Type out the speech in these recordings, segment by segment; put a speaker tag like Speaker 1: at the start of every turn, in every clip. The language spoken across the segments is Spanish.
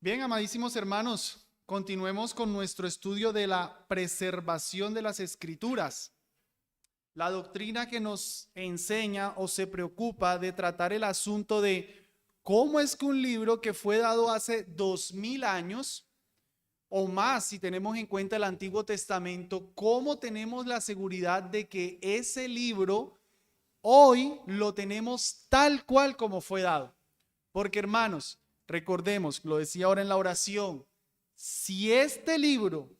Speaker 1: Bien, amadísimos hermanos, continuemos con nuestro estudio de la preservación de las Escrituras. La doctrina que nos enseña o se preocupa de tratar el asunto de cómo es que un libro que fue dado hace 2000 años o más, si tenemos en cuenta el Antiguo Testamento, cómo tenemos la seguridad de que ese libro hoy lo tenemos tal cual como fue dado. Porque hermanos, recordemos, lo decía ahora en la oración, si este libro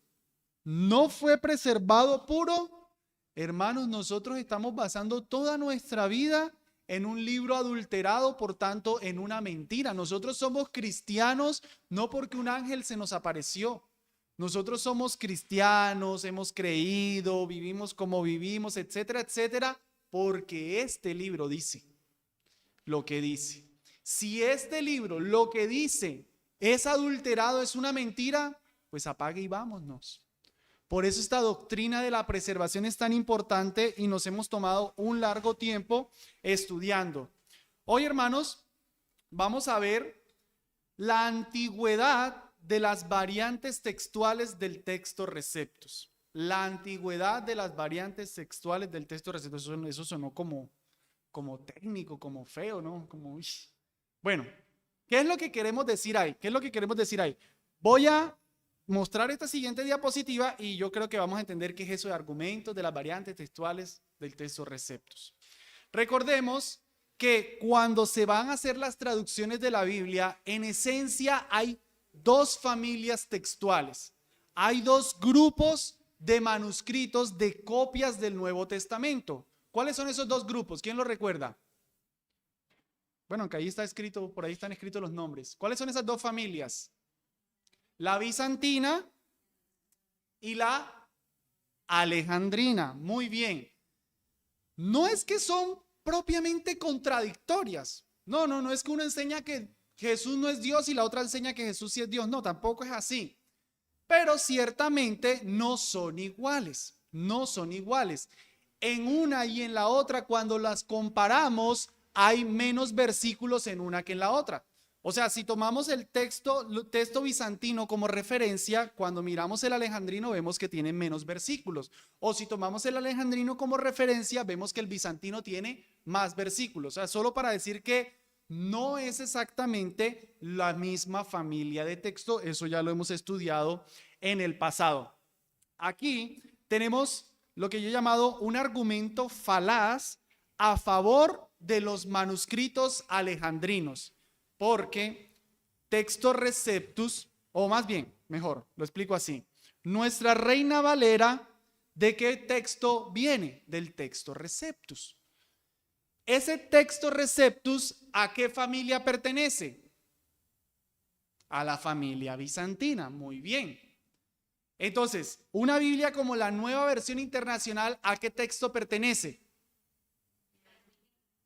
Speaker 1: no fue preservado puro, hermanos, nosotros estamos basando toda nuestra vida en un libro adulterado, por tanto, en una mentira. Nosotros somos cristianos no porque un ángel se nos apareció. Nosotros somos cristianos, hemos creído, vivimos como vivimos, etcétera, etcétera, porque este libro dice lo que dice. Si este libro lo que dice es adulterado, es una mentira, pues apague y vámonos. Por eso esta doctrina de la preservación es tan importante y nos hemos tomado un largo tiempo estudiando. Hoy, hermanos, vamos a ver la antigüedad de las variantes textuales del texto receptus. La antigüedad de las variantes textuales del texto receptus. Eso sonó como técnico, como feo, ¿no? Como, bueno, ¿qué es lo que queremos decir ahí? ¿Qué es lo que queremos decir ahí? Voy a mostrar esta siguiente diapositiva y yo creo que vamos a entender qué es eso de argumentos de las variantes textuales del texto receptus. Recordemos que cuando se van a hacer las traducciones de la Biblia, en esencia hay dos familias textuales. Hay dos grupos de manuscritos de copias del Nuevo Testamento. ¿Cuáles son esos dos grupos? ¿Quién lo recuerda? Bueno, aunque ahí está escrito, por ahí están escritos los nombres. ¿Cuáles son esas dos familias? La bizantina y la alejandrina. Muy bien. No es que son propiamente contradictorias. No es que uno enseña que Jesús no es Dios y la otra enseña que Jesús sí es Dios. No, tampoco es así. Pero ciertamente no son iguales. No son iguales. En una y en la otra, cuando las comparamos, hay menos versículos en una que en la otra. O sea, si tomamos el texto bizantino como referencia, cuando miramos el alejandrino vemos que tiene menos versículos. O si tomamos el alejandrino como referencia, vemos que el bizantino tiene más versículos. O sea, solo para decir que no es exactamente la misma familia de texto. Eso ya lo hemos estudiado en el pasado. Aquí tenemos lo que yo he llamado un argumento falaz a favor de los manuscritos alejandrinos, porque texto receptus, o más bien, mejor, lo explico así. Nuestra Reina Valera, ¿de qué texto viene? Del texto receptus. Ese texto receptus, ¿a qué familia pertenece? A la familia bizantina. Muy bien. Entonces, una Biblia como la Nueva Versión Internacional, ¿a qué texto pertenece?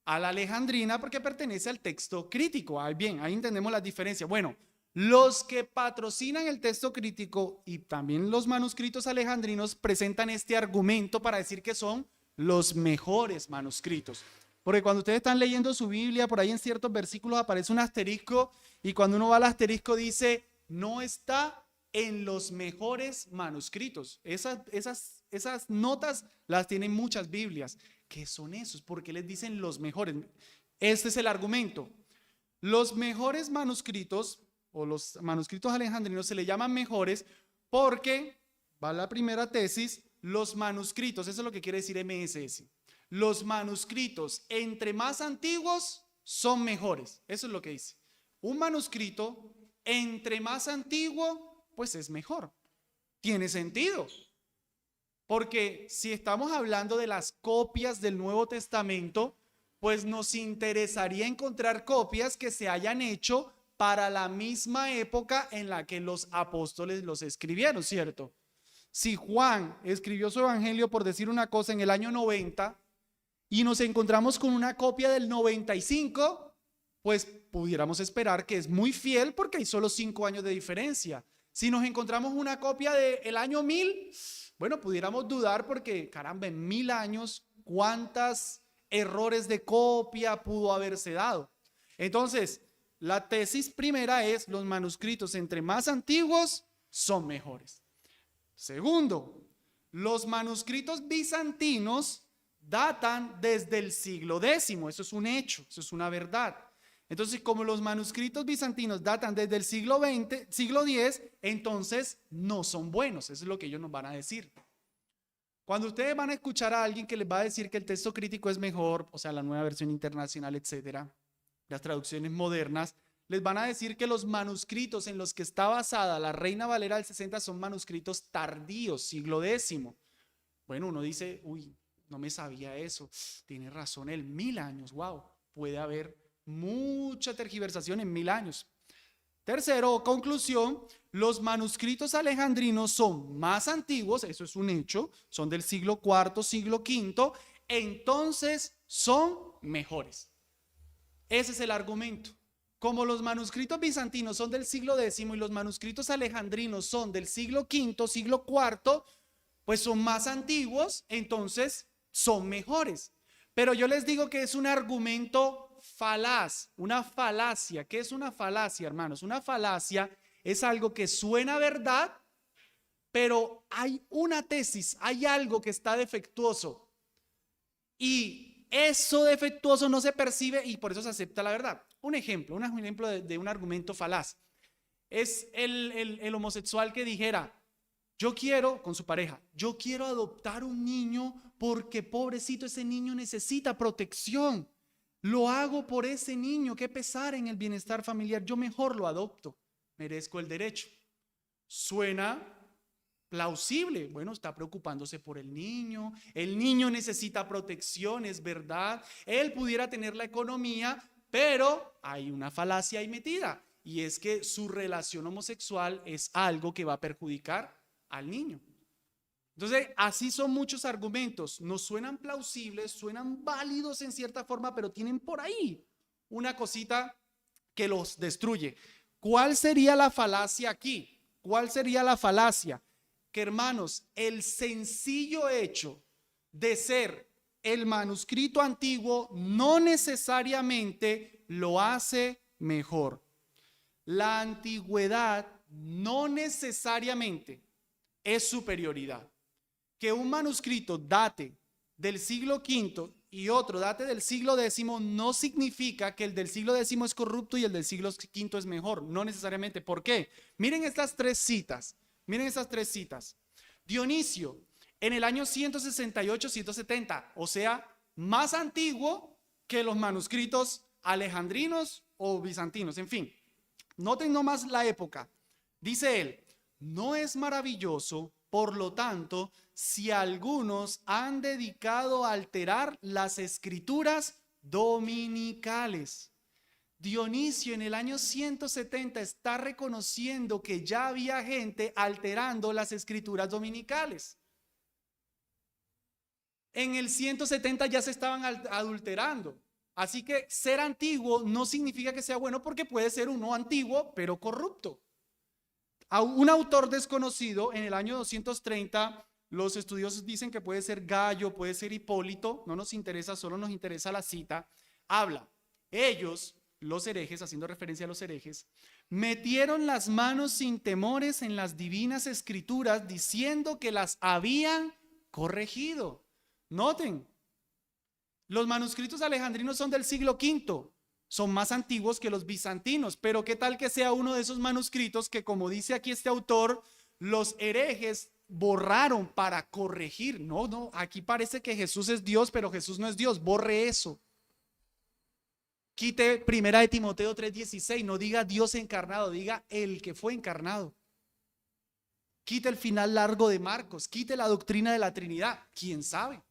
Speaker 1: A la alejandrina, porque pertenece al texto crítico. Bien, ahí entendemos las diferencias. Bueno, los que patrocinan el texto crítico y también los manuscritos alejandrinos presentan este argumento para decir que son los mejores manuscritos. Porque cuando ustedes están leyendo su Biblia, por ahí en ciertos versículos aparece un asterisco y cuando uno va al asterisco dice, no está en los mejores manuscritos. Esas notas las tienen muchas Biblias. ¿Qué son esos? ¿Por qué les dicen los mejores? Este es el argumento. Los mejores manuscritos o los manuscritos alejandrinos se le llaman mejores porque, va la primera tesis, los manuscritos, eso es lo que quiere decir MSS. Los manuscritos entre más antiguos son mejores. Eso es lo que dice. Un manuscrito entre más antiguo, pues es mejor. Tiene sentido. Porque si estamos hablando de las copias del Nuevo Testamento, pues nos interesaría encontrar copias que se hayan hecho para la misma época en la que los apóstoles los escribieron, ¿cierto? Si Juan escribió su evangelio, por decir una cosa, en el año 90 y nos encontramos con una copia del 95, pues pudiéramos esperar que es muy fiel porque hay solo 5 años de diferencia. Si nos encontramos una copia del año 1000, bueno, pudiéramos dudar porque, caramba, en 1000 años, ¿cuántos errores de copia pudo haberse dado? Entonces, La tesis primera es: los manuscritos entre más antiguos son mejores. Segundo, los manuscritos bizantinos datan desde el siglo X. Eso es un hecho, eso es una verdad. Entonces, como los manuscritos bizantinos datan desde el siglo XX, siglo X, entonces no son buenos. Eso es lo que ellos nos van a decir. Cuando ustedes van a escuchar a alguien que les va a decir que el texto crítico es mejor, o sea, la nueva versión internacional, etcétera, las traducciones modernas, les van a decir que los manuscritos en los que está basada la Reina Valera del 60 son manuscritos tardíos, siglo X. Bueno, uno dice, uy, no me sabía eso. Tiene razón, 1000 años, wow, puede haber mucha tergiversación en 1000 años. Tercero, conclusión, los manuscritos alejandrinos son más antiguos, eso es un hecho, son del siglo IV, siglo V, entonces son mejores. Ese es el argumento. Como los manuscritos bizantinos son del siglo X y los manuscritos alejandrinos son del siglo V, siglo IV, pues son más antiguos, entonces son mejores. Pero yo les digo que es un argumento falaz, una falacia. ¿Qué es una falacia, hermanos? Una falacia es algo que suena verdad, pero hay una tesis, hay algo que está defectuoso. Y eso defectuoso no se percibe y por eso se acepta la verdad. Un ejemplo de un argumento falaz es el homosexual que dijera: yo quiero, con su pareja, yo quiero adoptar un niño porque pobrecito ese niño necesita protección. Lo hago por ese niño, qué pesar en el bienestar familiar, yo mejor lo adopto, merezco el derecho. Suena plausible, bueno, está preocupándose por el niño necesita protección, es verdad, él pudiera tener la economía, pero hay una falacia ahí metida, y es que su relación homosexual es algo que va a perjudicar al niño. Entonces, así son muchos argumentos, nos suenan plausibles, suenan válidos en cierta forma, pero tienen por ahí una cosita que los destruye. ¿Cuál sería la falacia aquí? ¿Cuál sería la falacia? Que, hermanos, el sencillo hecho de ser el manuscrito antiguo no necesariamente lo hace mejor. La antigüedad no necesariamente es superioridad. Que un manuscrito date del siglo V y otro date del siglo X no significa que el del siglo X es corrupto y el del siglo V es mejor. No necesariamente. ¿Por qué? Miren estas tres citas. Miren estas tres citas. Dionisio, en el año 168-170, o sea, más antiguo que los manuscritos alejandrinos o bizantinos, en fin. Noten nomás la época. Dice él: no es maravilloso, por lo tanto, si algunos han dedicado a alterar las escrituras dominicales. Dionisio en el año 170 está reconociendo que ya había gente alterando las escrituras dominicales. En el 170 ya se estaban adulterando. Así que ser antiguo no significa que sea bueno, porque puede ser uno antiguo pero corrupto. Un autor desconocido en el año 230, los estudiosos dicen que puede ser Gallo, puede ser Hipólito, no nos interesa, solo nos interesa la cita, habla: ellos, los herejes, haciendo referencia a los herejes, metieron las manos sin temores en las divinas escrituras, diciendo que las habían corregido. Noten, los manuscritos alejandrinos son del siglo V, son más antiguos que los bizantinos, pero qué tal que sea uno de esos manuscritos que, como dice aquí este autor, los herejes borraron para corregir. No, aquí parece que Jesús es Dios, pero Jesús no es Dios, borre eso. Quite primera de Timoteo 3:16, no diga Dios encarnado, diga el que fue encarnado. Quite el final largo de Marcos, quite la doctrina de la Trinidad, quién sabe.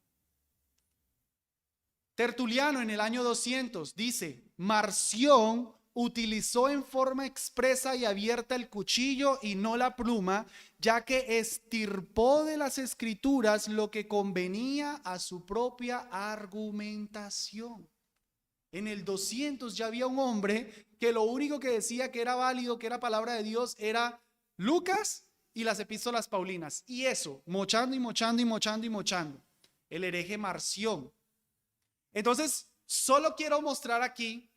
Speaker 1: Tertuliano en el año 200 dice: Marción utilizó en forma expresa y abierta el cuchillo y no la pluma, ya que extirpó de las escrituras lo que convenía a su propia argumentación. En el 200 ya había un hombre que lo único que decía que era válido, que era palabra de Dios, era Lucas y las epístolas paulinas. Y eso, mochando y mochando y mochando y mochando. El hereje Marción. Entonces, solo quiero mostrar aquí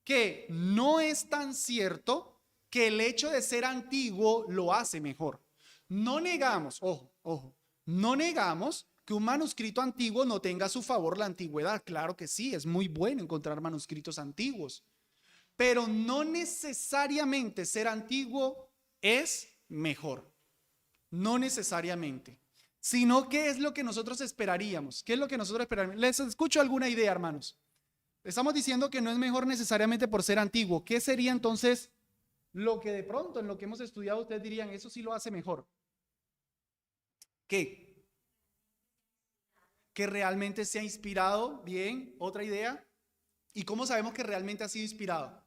Speaker 1: que no es tan cierto que el hecho de ser antiguo lo hace mejor. No negamos, ojo, no negamos que un manuscrito antiguo no tenga a su favor la antigüedad. Claro que sí, es muy bueno encontrar manuscritos antiguos. Pero no necesariamente ser antiguo es mejor. No necesariamente. Sino, ¿qué es lo que nosotros esperaríamos? ¿Qué es lo que nosotros esperaríamos? Les escucho alguna idea, hermanos. Estamos diciendo que no es mejor necesariamente por ser antiguo. ¿Qué sería entonces lo que de pronto en lo que hemos estudiado ustedes dirían, eso sí lo hace mejor? ¿Qué? Que realmente se ha inspirado. Bien, otra idea. ¿Y cómo sabemos que realmente ha sido inspirado?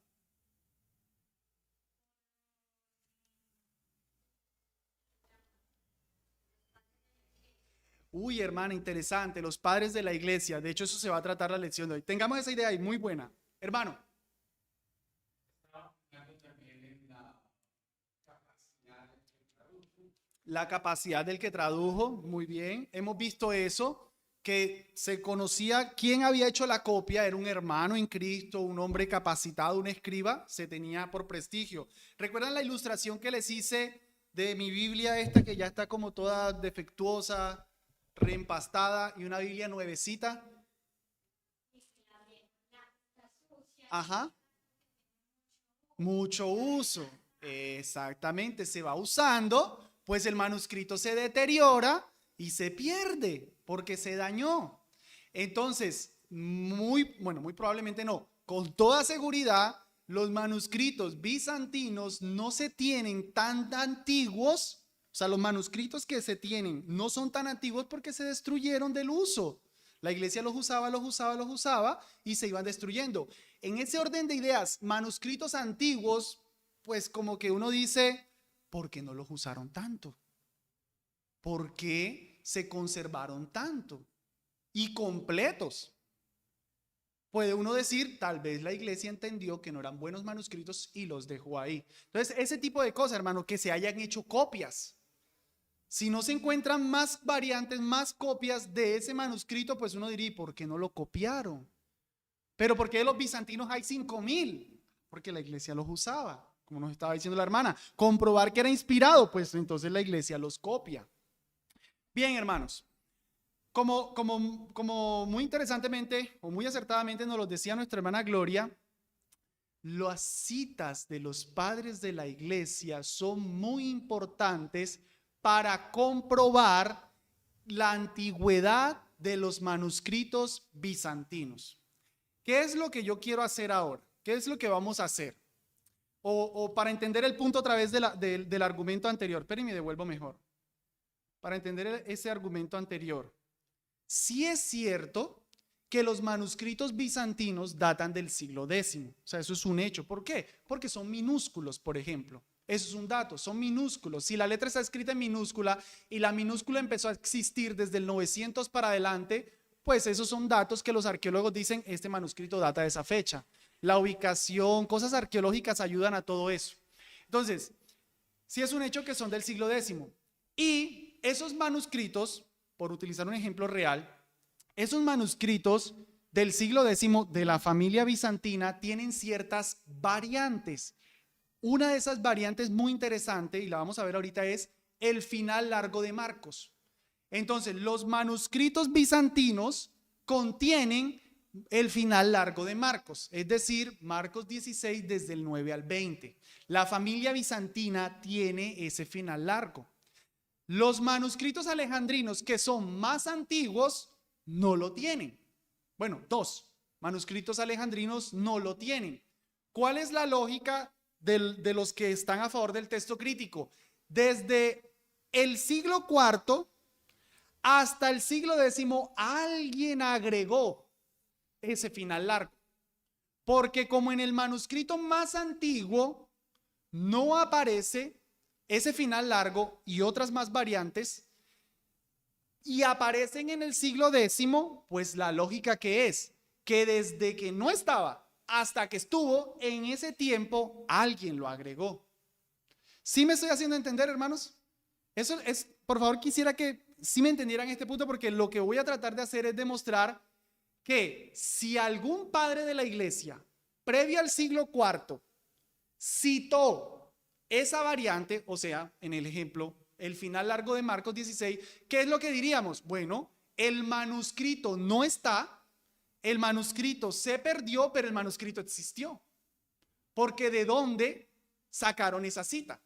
Speaker 1: Uy, hermana, interesante. Los padres de la iglesia. De hecho, eso se va a tratar la lección de hoy. Tengamos esa idea ahí, muy buena. Hermano. La capacidad del que tradujo, muy bien. Hemos visto eso, que se conocía quién había hecho la copia, era un hermano en Cristo, un hombre capacitado, un escriba, se tenía por prestigio. ¿Recuerdan la ilustración que les hice de mi Biblia esta que ya está como toda defectuosa, reempastada y una Biblia nuevecita? Ajá, mucho uso. Exactamente, se va usando, pues el manuscrito se deteriora y se pierde porque se dañó. Entonces, muy probablemente no, con toda seguridad, los manuscritos bizantinos no se tienen tan antiguos, o sea, los manuscritos que se tienen no son tan antiguos porque se destruyeron del uso. La iglesia los usaba y se iban destruyendo. En ese orden de ideas, manuscritos antiguos, pues como que uno dice, ¿por qué no los usaron tanto? ¿Por qué se conservaron tanto? Y completos. Puede uno decir, tal vez la iglesia entendió que no eran buenos manuscritos y los dejó ahí. Entonces, ese tipo de cosas, hermano, que se hayan hecho copias. Si no se encuentran más variantes, más copias de ese manuscrito, pues uno diría, ¿por qué no lo copiaron? Pero ¿por qué de los bizantinos hay 5.000? Porque la iglesia los usaba, como nos estaba diciendo la hermana. Comprobar que era inspirado, pues entonces la iglesia los copia. Bien, hermanos, como muy interesantemente o muy acertadamente nos lo decía nuestra hermana Gloria, las citas de los padres de la iglesia son muy importantes para comprobar la antigüedad de los manuscritos bizantinos. ¿Qué es lo que yo quiero hacer ahora? ¿Qué es lo que vamos a hacer? O para entender el punto a través del argumento anterior. Espérenme, devuelvo mejor. Para entender ese argumento anterior. Sí es cierto que los manuscritos bizantinos datan del siglo X. O sea, eso es un hecho. ¿Por qué? Porque son minúsculos, por ejemplo. Eso es un dato, son minúsculos. Si la letra está escrita en minúscula y la minúscula empezó a existir desde el 900 para adelante, pues esos son datos que los arqueólogos dicen, este manuscrito data de esa fecha. La ubicación, cosas arqueológicas ayudan a todo eso. Entonces, sí es un hecho que son del siglo X. Y esos manuscritos, por utilizar un ejemplo real, esos manuscritos del siglo X de la familia bizantina tienen ciertas variantes. Una de esas variantes muy interesante, y la vamos a ver ahorita, es el final largo de Marcos. Entonces, los manuscritos bizantinos contienen el final largo de Marcos, es decir, Marcos 16 desde el 9 al 20. La familia bizantina tiene ese final largo. Los manuscritos alejandrinos, que son más antiguos, no lo tienen. Bueno, dos manuscritos alejandrinos no lo tienen. ¿Cuál es la lógica de los que están a favor del texto crítico? Desde el siglo IV hasta el siglo X, alguien agregó ese final largo. Porque como en el manuscrito más antiguo no aparece ese final largo y otras más variantes, y aparecen en el siglo X, pues la lógica que es que desde que no estaba hasta que estuvo, en ese tiempo alguien lo agregó. ¿Sí me estoy haciendo entender, hermanos? Eso es, por favor, quisiera que sí me entendieran este punto, porque lo que voy a tratar de hacer es demostrar que si algún padre de la iglesia previa al siglo IV citó esa variante, o sea, en el ejemplo, el final largo de Marcos 16, ¿qué es lo que diríamos? Bueno, el manuscrito no está, el manuscrito se perdió, pero el manuscrito existió. Porque ¿de dónde sacaron esa cita?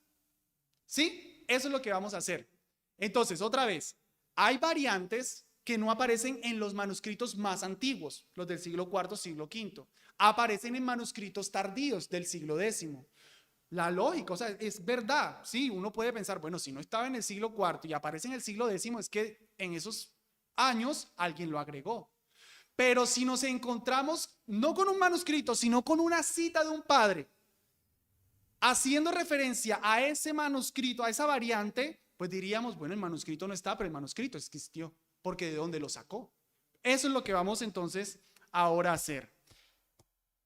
Speaker 1: ¿Sí? Eso es lo que vamos a hacer. Entonces, otra vez, hay variantes que no aparecen en los manuscritos más antiguos, los del siglo IV, siglo V. Aparecen en manuscritos tardíos del siglo X. La lógica, o sea, es verdad. Sí, uno puede pensar, bueno, si no estaba en el siglo IV y aparece en el siglo X, es que en esos años alguien lo agregó. Pero si nos encontramos no con un manuscrito, sino con una cita de un padre, haciendo referencia a ese manuscrito, a esa variante, pues diríamos, bueno, el manuscrito no está, pero el manuscrito existió, porque ¿de dónde lo sacó? Eso es lo que vamos entonces ahora a hacer.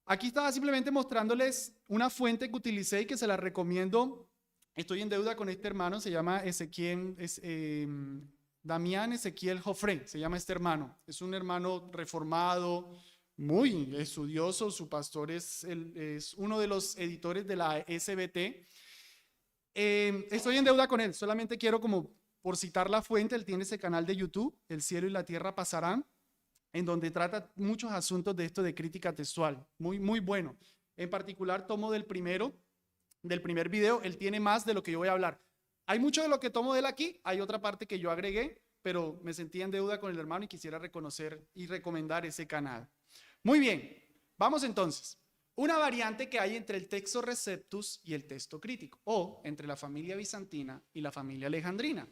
Speaker 1: Aquí estaba simplemente mostrándoles una fuente que utilicé y que se la recomiendo. Estoy en deuda con este hermano, se llama Damián Ezequiel Jofré, se llama este hermano. Es un hermano reformado, muy estudioso. Su pastor es uno de los editores de la SBT. Estoy en deuda con él, solamente quiero como por citar la fuente. Él tiene ese canal de YouTube, El cielo y la tierra pasarán, en donde trata muchos asuntos de esto de crítica textual, muy, muy bueno. En particular tomo del primer video, él tiene más de lo que yo voy a hablar. Hay mucho de lo que tomo de él aquí, hay otra parte que yo agregué, pero me sentí en deuda con el hermano y quisiera reconocer y recomendar ese canal. Muy bien, vamos entonces. Una variante que hay entre el texto Receptus y el texto crítico, o entre la familia bizantina y la familia alejandrina.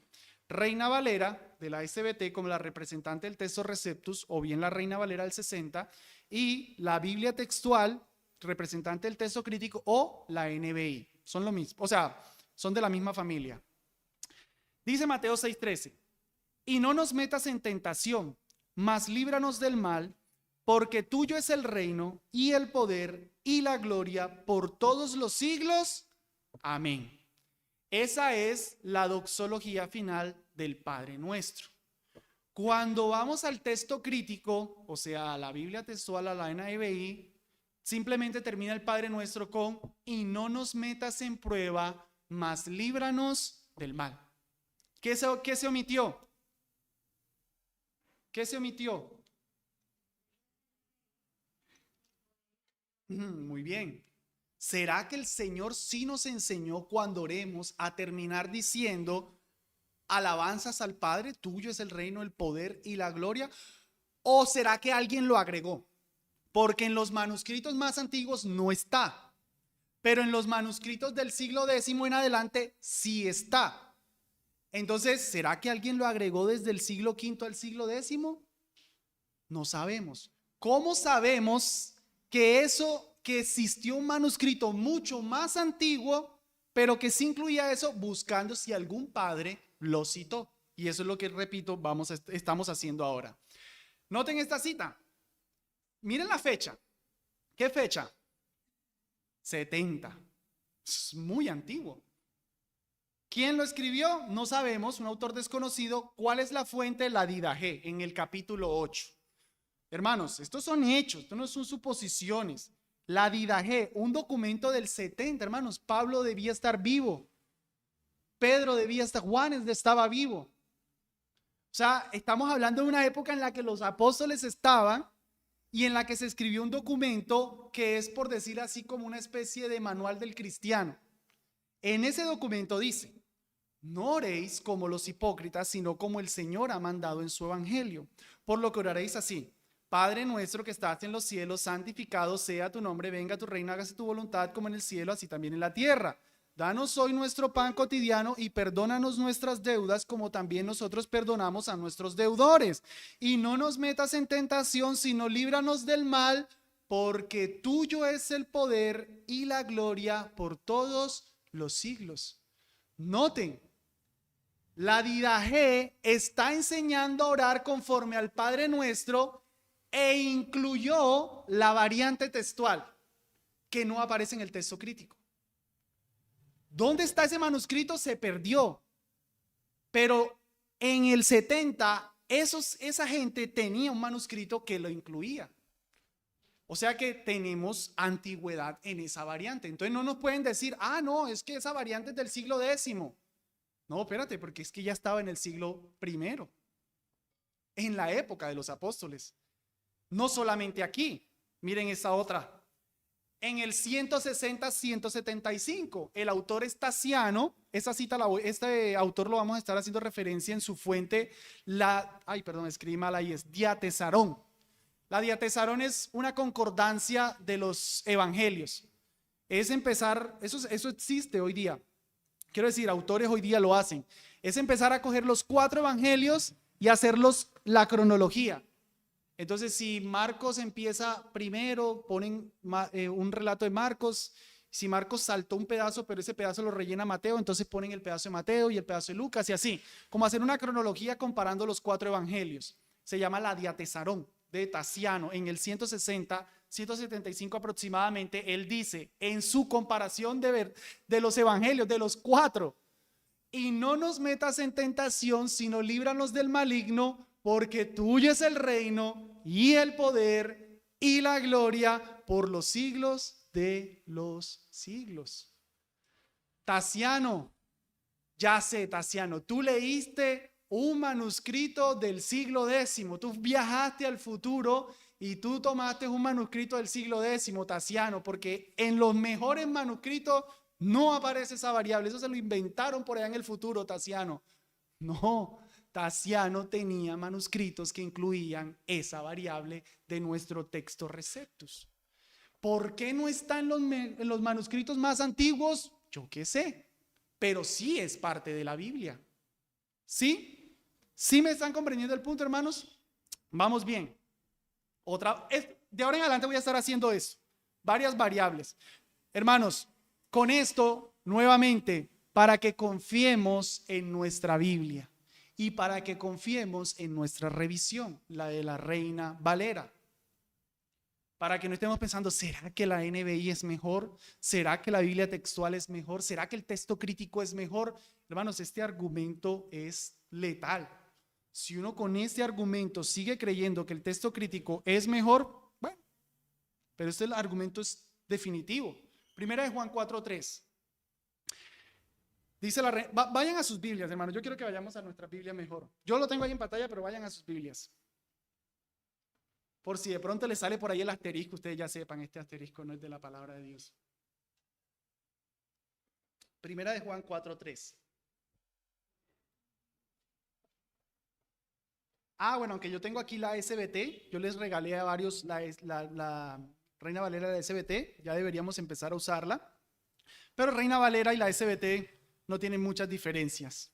Speaker 1: Reina Valera de la SBT como la representante del texto Receptus, o bien la Reina Valera del 60, y la Biblia textual, representante del texto crítico, o la NBI. Son lo mismo, o sea, son de la misma familia. Dice Mateo 6:13, y no nos metas en tentación, mas líbranos del mal, porque tuyo es el reino y el poder y la gloria por todos los siglos. Amén. Esa es la doxología final del Padre Nuestro. Cuando vamos al texto crítico, o sea, a la Biblia textual, a la NBI, simplemente termina el Padre Nuestro con, y no nos metas en prueba, mas líbranos del mal. ¿Qué se omitió? ¿Qué se omitió? Muy bien. ¿Será que el Señor sí nos enseñó cuando oremos a terminar diciendo alabanzas al Padre, tuyo es el reino, el poder y la gloria? ¿O será que alguien lo agregó? Porque en los manuscritos más antiguos no está, pero en los manuscritos del siglo X en adelante sí está. Entonces, ¿será que alguien lo agregó desde el siglo V al siglo X? No sabemos. ¿Cómo sabemos que existió un manuscrito mucho más antiguo, pero que sí incluía eso, buscando si algún padre lo citó? Y eso es lo que, repito, estamos haciendo ahora. Noten esta cita. Miren la fecha. ¿Qué fecha? 70. Es muy antiguo. ¿Quién lo escribió? No sabemos, un autor desconocido. ¿Cuál es la fuente? La Didache, en el capítulo 8. Hermanos, estos son hechos, estos no son suposiciones. La Didache, un documento del 70, hermanos. Pablo debía estar vivo. Pedro debía estar, Juan estaba vivo. O sea, estamos hablando de una época en la que los apóstoles estaban y en la que se escribió un documento que es, por decir así, como una especie de manual del cristiano. En ese documento dice, no oréis como los hipócritas, sino como el Señor ha mandado en su evangelio. Por lo que oraréis así: Padre nuestro que estás en los cielos, santificado sea tu nombre, venga tu reino, hágase tu voluntad como en el cielo, así también en la tierra. Danos hoy nuestro pan cotidiano y perdónanos nuestras deudas como también nosotros perdonamos a nuestros deudores. Y no nos metas en tentación, sino líbranos del mal, porque tuyo es el poder y la gloria por todos los siglos. Noten, la Didache está enseñando a orar conforme al Padre Nuestro e incluyó la variante textual que no aparece en el texto crítico. ¿Dónde está ese manuscrito? Se perdió. Pero en el 70, esa gente tenía un manuscrito que lo incluía. O sea que tenemos antigüedad en esa variante. Entonces no nos pueden decir, no, es que esa variante es del siglo X. No, espérate, porque es que ya estaba en el siglo I, en la época de los apóstoles. No solamente aquí, miren esta otra. En el 160-175, el autor es Tasiano. Esta cita, este autor lo vamos a estar haciendo referencia en su fuente, escribí mal ahí, es Diatesarón. La Diatesarón es una concordancia de los evangelios. Es empezar, eso existe hoy día. Quiero decir, autores hoy día lo hacen. Es empezar a coger los 4 evangelios y hacerlos la cronología. Entonces, si Marcos empieza primero, ponen un relato de Marcos. Si Marcos saltó un pedazo, pero ese pedazo lo rellena Mateo, entonces ponen el pedazo de Mateo y el pedazo de Lucas y así. Como hacer una cronología comparando los 4 evangelios. Se llama la Diatesarón de Tasiano. En el 175 aproximadamente, él dice, en su comparación de los evangelios, de los 4, y no nos metas en tentación, sino líbranos del maligno, porque tuyo es el reino y el poder y la gloria por los siglos de los siglos. Tasiano, Tasiano, tú leíste un manuscrito del siglo X, tú viajaste al futuro y tú tomaste un manuscrito del siglo X, Tasiano, porque en los mejores manuscritos no aparece esa variable. Eso se lo inventaron por allá en el futuro, Tasiano. No, Tasiano tenía manuscritos que incluían esa variable de nuestro texto Receptus. ¿Por qué no está en los manuscritos más antiguos? Yo qué sé, pero sí es parte de la Biblia. ¿Sí? ¿Sí me están comprendiendo el punto, hermanos? Vamos bien. De ahora en adelante voy a estar haciendo eso. Varias variables. Hermanos, con esto, nuevamente, para que confiemos en nuestra Biblia y para que confiemos en nuestra revisión, la de la Reina Valera. Para que no estemos pensando, ¿será que la NBI es mejor? ¿Será que la Biblia textual es mejor? ¿Será que el texto crítico es mejor? Hermanos, este argumento es letal. Si uno con este argumento sigue creyendo que el texto crítico es mejor, bueno, pero este argumento es definitivo. Primera de Juan 4:3. Dice vayan a sus Biblias, hermanos. Yo quiero que vayamos a nuestra Biblia mejor. Yo lo tengo ahí en pantalla, pero vayan a sus Biblias. Por si de pronto les sale por ahí el asterisco, ustedes ya sepan, este asterisco no es de la palabra de Dios. Primera de Juan 4:3. Bueno, aunque yo tengo aquí la SBT, yo les regalé a varios la Reina Valera de la SBT, ya deberíamos empezar a usarla. Pero Reina Valera y la SBT no tienen muchas diferencias.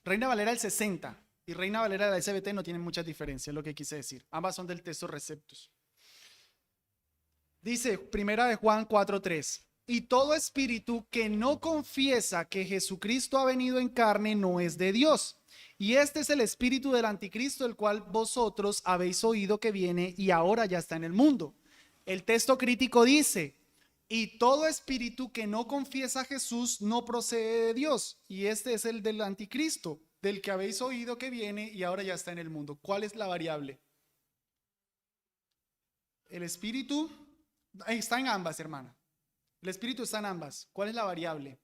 Speaker 1: Reina Valera del 60 y Reina Valera de la SBT no tienen muchas diferencias, es lo que quise decir. Ambas son del texto Receptus. Dice Primera de Juan 4:3. Y todo espíritu que no confiesa que Jesucristo ha venido en carne no es de Dios. Y este es el espíritu del anticristo, el cual vosotros habéis oído que viene y ahora ya está en el mundo. El texto crítico dice, y todo espíritu que no confiesa a Jesús no procede de Dios. Y este es el del anticristo, del que habéis oído que viene y ahora ya está en el mundo. ¿Cuál es la variable? El espíritu está en ambas, hermana. El espíritu está en ambas. ¿Cuál es la variable?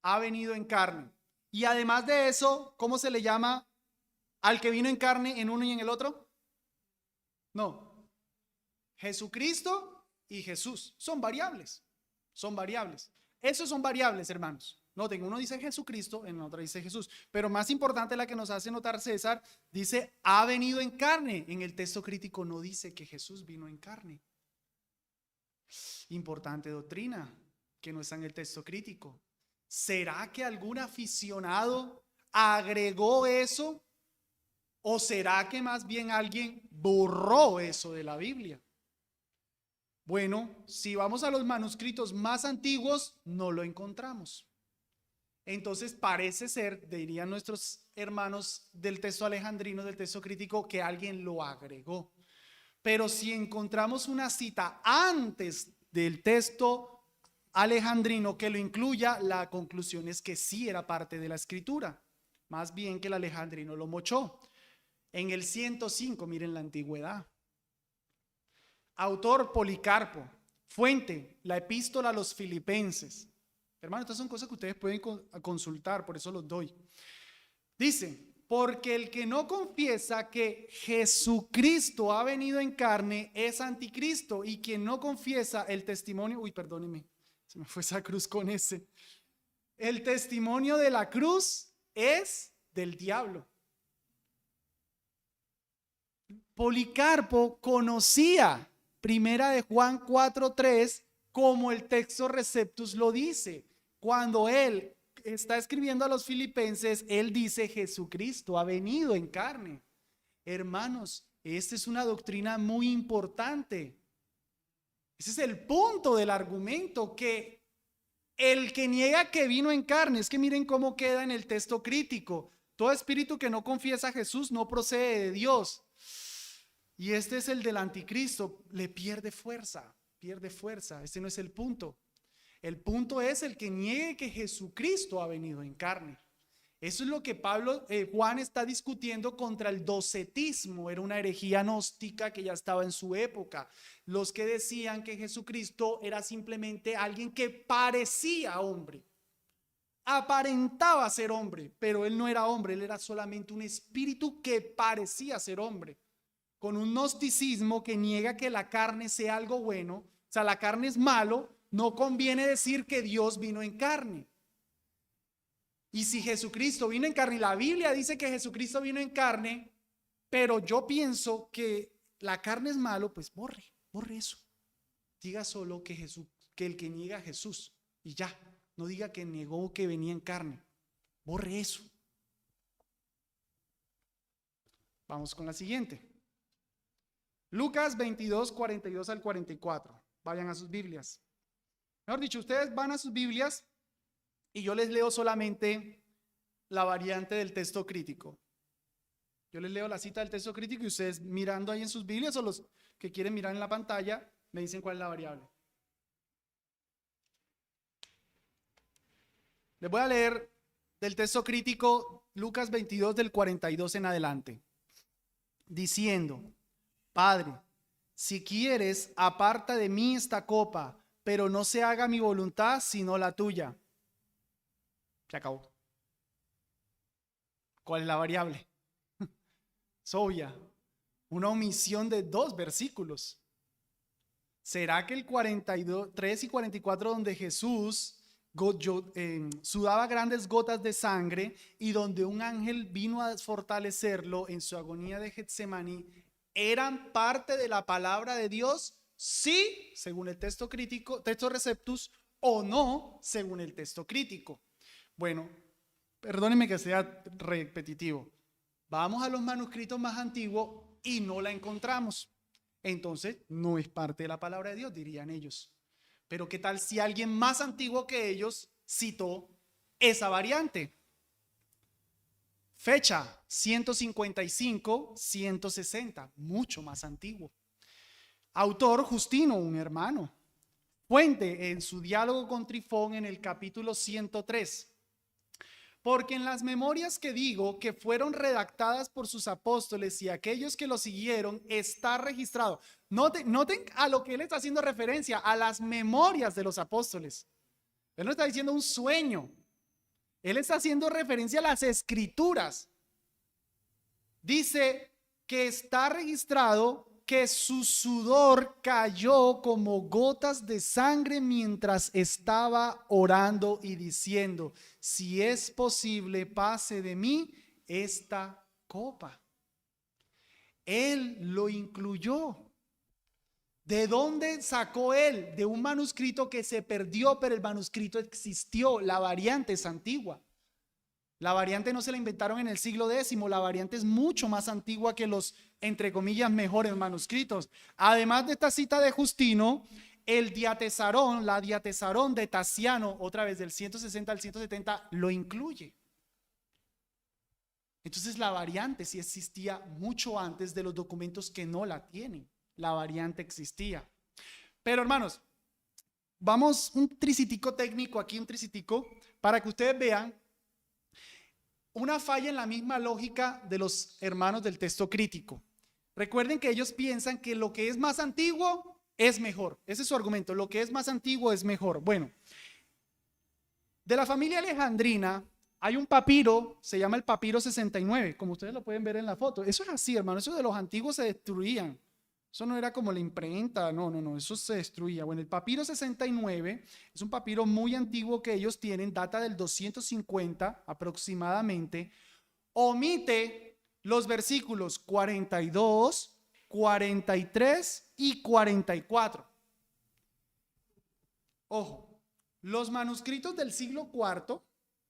Speaker 1: Ha venido en carne. Y además de eso, ¿cómo se le llama al que vino en carne en uno y en el otro? No. Jesucristo y Jesús son variables. Son variables. Esos son variables, hermanos. Noten, uno dice Jesucristo, en otro dice Jesús. Pero más importante, la que nos hace notar César, dice ha venido en carne. En el texto crítico no dice que Jesús vino en carne. Importante doctrina que no está en el texto crítico. ¿Será que algún aficionado agregó eso? ¿O será que más bien alguien borró eso de la Biblia? Bueno, si vamos a los manuscritos más antiguos, no lo encontramos. Entonces parece ser, dirían nuestros hermanos del texto alejandrino, del texto crítico, que alguien lo agregó. Pero si encontramos una cita antes del texto alejandrino que lo incluya, la conclusión es que sí era parte de la escritura, más bien que el alejandrino lo mochó. En el 105, miren la antigüedad. Autor Policarpo. Fuente, la epístola a los Filipenses. Hermano, estas son cosas que ustedes pueden consultar, por eso los doy. Dice, porque el que no confiesa que Jesucristo ha venido en carne es anticristo, y quien no confiesa el testimonio, perdóneme, se me fue esa cruz con ese. El testimonio de la cruz es del diablo. Policarpo conocía Primera de Juan 4:3 como el texto Receptus lo dice. Cuando él está escribiendo a los filipenses, él dice Jesucristo ha venido en carne. Hermanos, esta es una doctrina muy importante. Ese es el punto del argumento, que el que niega que vino en carne, es que miren cómo queda en el texto crítico. Todo espíritu que no confiesa a Jesús no procede de Dios. Y este es el del anticristo, le pierde fuerza. Este no es el punto. El punto es el que niegue que Jesucristo ha venido en carne. Eso es lo que Juan está discutiendo contra el docetismo. Era una herejía gnóstica que ya estaba en su época. Los que decían que Jesucristo era simplemente alguien que parecía hombre, aparentaba ser hombre, pero él no era hombre, él era solamente un espíritu que parecía ser hombre. Con un gnosticismo que niega que la carne sea algo bueno, o sea, la carne es malo, no conviene decir que Dios vino en carne. Y si Jesucristo vino en carne, y la Biblia dice que Jesucristo vino en carne, pero yo pienso que la carne es malo, pues borre eso. Diga solo que el que niega a Jesús, y ya, no diga que negó que venía en carne. Borre eso. Vamos con la siguiente. Lucas 22, 42 al 44. Vayan a sus Biblias. Mejor dicho, ustedes van a sus Biblias y yo les leo solamente la variante del texto crítico. Yo les leo la cita del texto crítico y ustedes mirando ahí en sus Biblias, o los que quieren mirar en la pantalla, me dicen cuál es la variable. Les voy a leer del texto crítico Lucas 22 del 42 en adelante, diciendo: Padre, si quieres, aparta de mí esta copa, pero no se haga mi voluntad sino la tuya. Se acabó. ¿Cuál es la variable? Es obvia. Una omisión de 2 versículos. ¿Será que el 43 y 44, donde Jesús sudaba grandes gotas de sangre y donde un ángel vino a fortalecerlo en su agonía de Getsemaní, eran parte de la palabra de Dios? Sí, según el texto crítico, texto Receptus, o no, según el texto crítico. Bueno, perdónenme que sea repetitivo. Vamos a los manuscritos más antiguos y no la encontramos. Entonces, no es parte de la palabra de Dios, dirían ellos. Pero ¿qué tal si alguien más antiguo que ellos citó esa variante? Fecha 155, 160, mucho más antiguo. Autor Justino, un hermano. Fuente en su diálogo con Trifón en el capítulo 103. Porque en las memorias que digo, que fueron redactadas por sus apóstoles y aquellos que lo siguieron, está registrado. Noten a lo que él está haciendo referencia, a las memorias de los apóstoles. Él no está diciendo un sueño. Él está haciendo referencia a las escrituras. Dice que está registrado que su sudor cayó como gotas de sangre mientras estaba orando y diciendo: si es posible, pase de mí esta copa. Él lo incluyó. ¿De dónde sacó él? De un manuscrito que se perdió, pero el manuscrito existió. La variante es antigua. La variante no se la inventaron en el siglo X, la variante es mucho más antigua que los, entre comillas, mejores manuscritos. Además de esta cita de Justino, el Diatesarón, la Diatesarón de Tasiano, otra vez del 160 al 170, lo incluye. Entonces la variante sí existía mucho antes de los documentos que no la tienen. La variante existía. Pero hermanos, vamos un tricitico técnico aquí, un tricitico, para que ustedes vean una falla en la misma lógica de los hermanos del texto crítico. Recuerden que ellos piensan que lo que es más antiguo es mejor. Ese es su argumento, lo que es más antiguo es mejor. Bueno, de la familia alejandrina hay un papiro, se llama el papiro 69, como ustedes lo pueden ver en la foto. Eso es así, hermano, eso de los antiguos se destruían. Eso no era como la imprenta, no, eso se destruía. Bueno, el papiro 69 es un papiro muy antiguo que ellos tienen, data del 250 aproximadamente, omite los versículos 42, 43 y 44. Ojo, los manuscritos del siglo IV,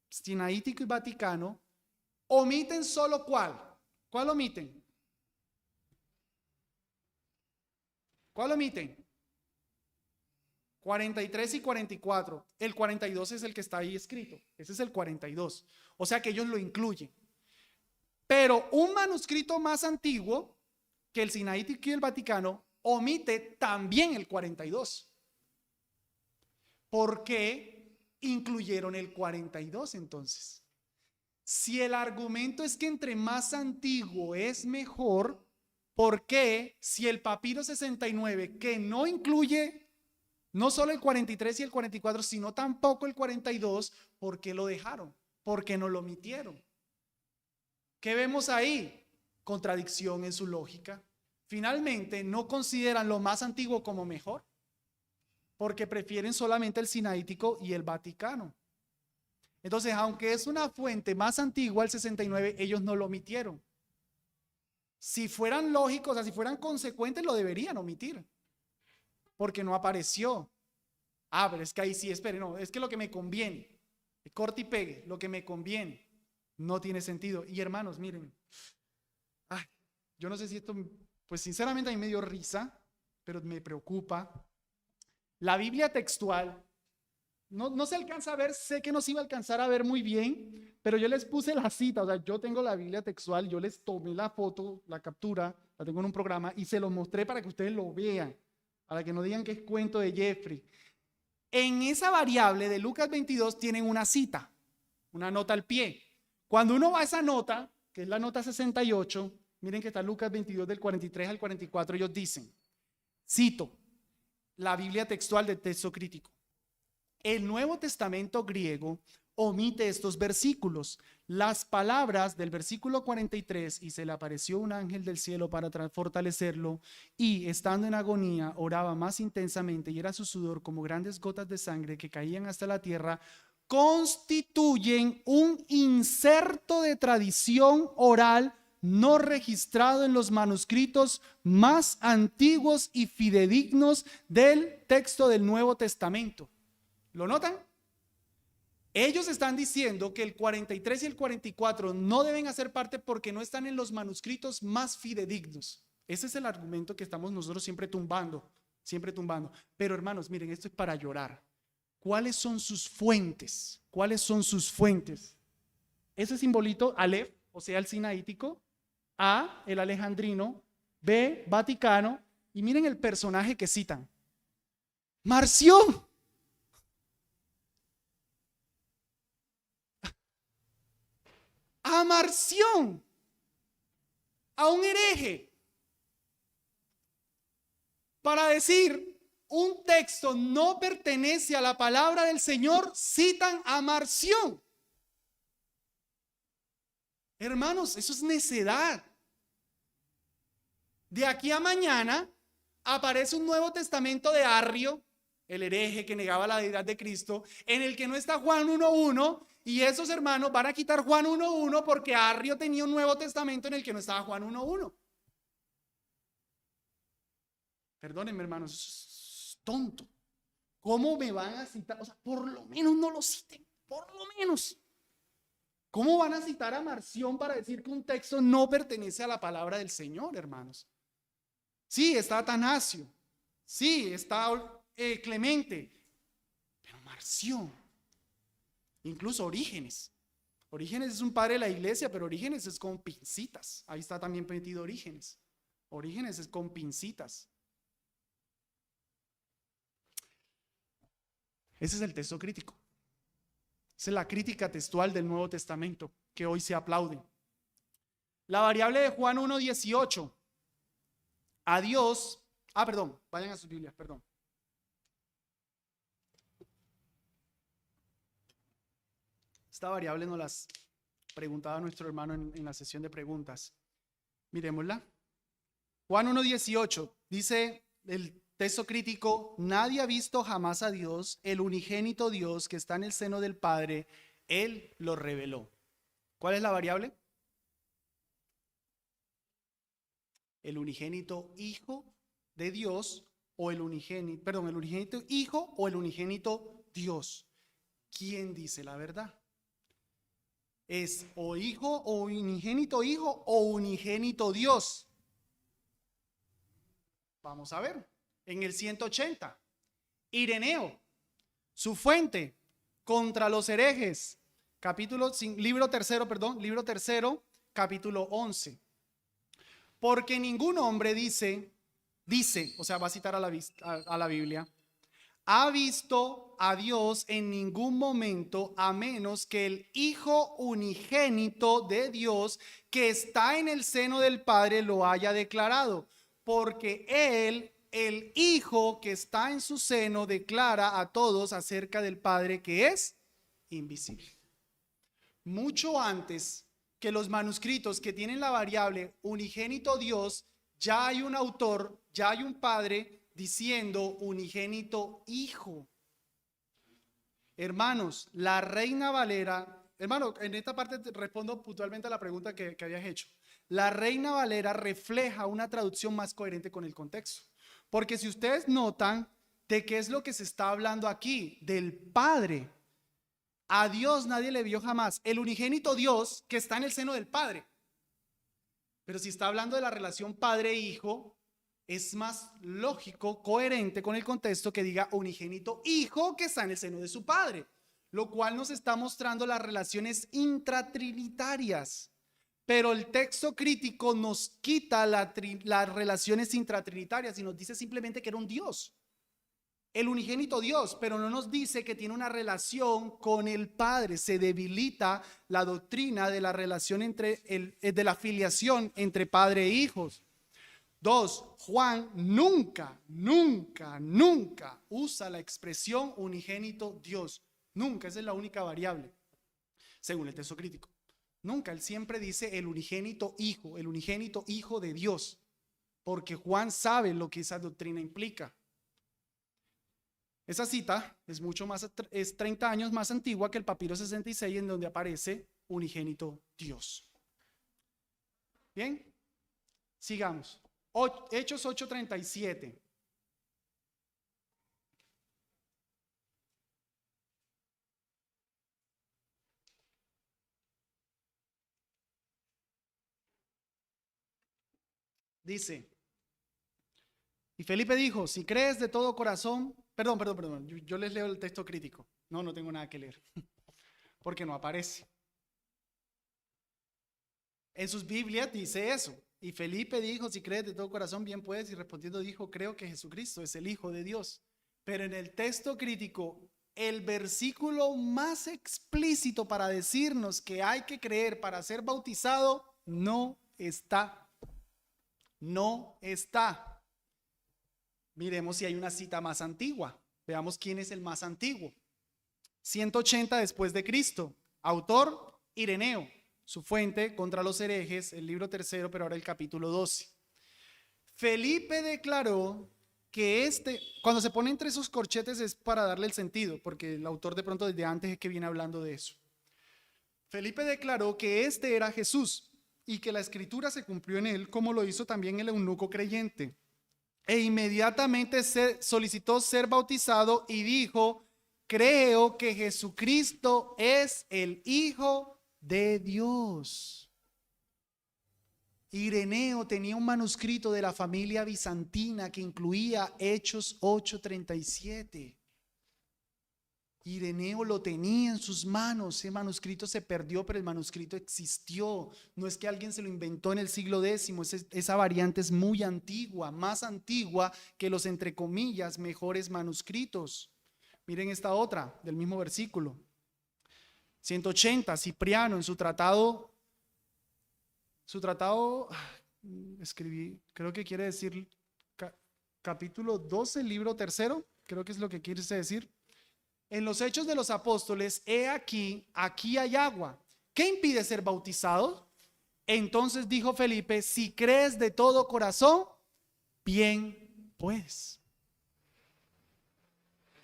Speaker 1: Sinaítico y Vaticano, omiten solo ¿cuál? ¿Cuál omiten? ¿Cuál omiten? 43 y 44. El 42 es el que está ahí escrito. Ese es el 42. O sea que ellos lo incluyen. Pero un manuscrito más antiguo que el Sinaítico y el Vaticano omite también el 42. ¿Por qué incluyeron el 42 entonces? Si el argumento es que entre más antiguo es mejor, ¿por qué si el papiro 69, que no incluye no solo el 43 y el 44, sino tampoco el 42, ¿por qué lo dejaron? ¿Por qué no lo omitieron? ¿Qué vemos ahí? Contradicción en su lógica. Finalmente, no consideran lo más antiguo como mejor, porque prefieren solamente el Sinaítico y el Vaticano. Entonces, aunque es una fuente más antigua, el 69, ellos no lo omitieron. Si fueran lógicos, o sea, si fueran consecuentes, lo deberían omitir, porque no apareció. Pero es que ahí sí, espere, no, es que lo que me conviene, corte y pegue, lo que me conviene, no tiene sentido. Y hermanos, miren, yo no sé si esto, pues sinceramente a mí me dio risa, pero me preocupa. La Biblia textual, no se alcanza a ver, sé que no se iba a alcanzar a ver muy bien, pero yo les puse la cita, o sea, yo tengo la Biblia textual, yo les tomé la foto, la captura, la tengo en un programa y se lo mostré para que ustedes lo vean, para que no digan que es cuento de Jeffrey. En esa variable de Lucas 22 tienen una cita, una nota al pie. Cuando uno va a esa nota, que es la nota 68, miren que está Lucas 22 del 43 al 44, ellos dicen, cito, la Biblia textual del texto crítico. El Nuevo Testamento griego omite estos versículos. Las palabras del versículo 43, y se le apareció un ángel del cielo para fortalecerlo, y estando en agonía, oraba más intensamente, y era su sudor como grandes gotas de sangre que caían hasta la tierra, constituyen un inserto de tradición oral no registrado en los manuscritos más antiguos y fidedignos del texto del Nuevo Testamento. ¿Lo notan? Ellos están diciendo que el 43 y el 44 no deben hacer parte porque no están en los manuscritos más fidedignos. Ese es el argumento que estamos nosotros siempre tumbando. Pero hermanos, miren, esto es para llorar. ¿Cuáles son sus fuentes? ¿Cuáles son sus fuentes? Ese simbolito, Aleph, o sea, el sinaítico, A, el alejandrino, B, Vaticano, y miren el personaje que citan. Marción. A Marción, a un hereje, para decir un texto no pertenece a la palabra del Señor, citan a Marción. Hermanos, eso es necedad. De aquí a mañana aparece un Nuevo Testamento de Arrio, el hereje que negaba la deidad de Cristo, en el que no está Juan 1:1, y esos hermanos van a quitar Juan 1:1 porque Arrio tenía un Nuevo Testamento en el que no estaba Juan 1:1. Perdónenme, hermanos, es tonto. ¿Cómo me van a citar? O sea, por lo menos no lo citen, por lo menos. ¿Cómo van a citar a Marción para decir que un texto no pertenece a la palabra del Señor, hermanos? Sí, está Atanasio, sí, está Clemente, pero Marción, incluso Orígenes. Orígenes es un padre de la iglesia, pero Orígenes es con pincitas. Ahí está también metido Orígenes. Orígenes es con pincitas. Ese es el texto crítico. Esa es la crítica textual del Nuevo Testamento que hoy se aplaude. La variable de Juan 1:18. A Dios, perdón, vayan a sus Biblias, perdón. Esta variable nos las preguntaba nuestro hermano en la sesión de preguntas. Miremosla. Juan 1:18 dice el texto crítico: nadie ha visto jamás a Dios, el unigénito Dios que está en el seno del Padre, Él lo reveló. ¿Cuál es la variable? El unigénito Hijo de Dios o el unigénito Hijo o el unigénito Dios. ¿Quién dice la verdad? ¿Es o hijo o unigénito hijo o unigénito Dios? Vamos a ver. En el 180, Ireneo, su fuente contra los herejes, libro tercero, capítulo 11. Porque ningún hombre dice, o sea, va a citar a la Biblia, ha visto a Dios en ningún momento, a menos que el Hijo unigénito de Dios que está en el seno del Padre lo haya declarado. Porque Él, el Hijo que está en su seno, declara a todos acerca del Padre que es invisible. Mucho antes que los manuscritos que tienen la variable unigénito Dios, ya hay un autor, ya hay un padre diciendo unigénito Hijo. Hermanos, la Reina Valera, hermano, en esta parte respondo puntualmente a la pregunta que habías hecho. La Reina Valera refleja una traducción más coherente con el contexto. Porque si ustedes notan, ¿de qué es lo que se está hablando aquí? Del Padre. A Dios nadie le vio jamás. El unigénito Dios que está en el seno del Padre. Pero si está hablando de la relación padre-hijo, es más lógico, coherente con el contexto que diga unigénito Hijo que está en el seno de su Padre. Lo cual nos está mostrando las relaciones intratrinitarias. Pero el texto crítico nos quita las relaciones intratrinitarias y nos dice simplemente que era un Dios. El unigénito Dios, pero no nos dice que tiene una relación con el Padre. Se debilita la doctrina de la relación de la filiación entre padre e hijos. 2. Juan nunca usa la expresión unigénito Dios. Nunca, esa es la única variable, según el texto crítico. Nunca, él siempre dice el unigénito Hijo de Dios, porque Juan sabe lo que esa doctrina implica. Esa cita es 30 años más antigua que el papiro 66, en donde aparece unigénito Dios. Bien, sigamos. Hechos 8:37. Dice, y Felipe dijo: si crees de todo corazón, perdón, yo les leo el texto crítico. No tengo nada que leer, porque no aparece. En sus Biblias dice eso. Y Felipe dijo: si crees de todo corazón, bien puedes. Y respondiendo dijo: creo que Jesucristo es el Hijo de Dios. Pero en el texto crítico, el versículo más explícito para decirnos que hay que creer para ser bautizado no está. No está. Miremos si hay una cita más antigua. Veamos quién es el más antiguo. 180 después de Cristo. Autor, Ireneo. Su fuente, Contra los herejes, el libro tercero, pero ahora el capítulo 12. Felipe declaró que cuando se pone entre esos corchetes es para darle el sentido, porque el autor de pronto desde antes es que viene hablando de eso. Felipe declaró que este era Jesús y que la escritura se cumplió en él, como lo hizo también el eunuco creyente. E inmediatamente solicitó ser bautizado y dijo: creo que Jesucristo es el Hijo de Dios. Ireneo tenía un manuscrito de la familia bizantina que incluía Hechos 8:37. Ireneo lo tenía en sus manos. Ese manuscrito se perdió, pero el manuscrito existió. No es que alguien se lo inventó en el siglo X. Esa variante es muy antigua, más antigua que los, entre comillas, mejores manuscritos. Miren esta otra del mismo versículo. 180, Cipriano en su tratado, escribí, creo que quiere decir capítulo 12, libro tercero, creo que es lo que quiere decir. En los Hechos de los Apóstoles, he aquí hay agua. ¿Qué impide ser bautizado? Entonces dijo Felipe, si crees de todo corazón, bien pues.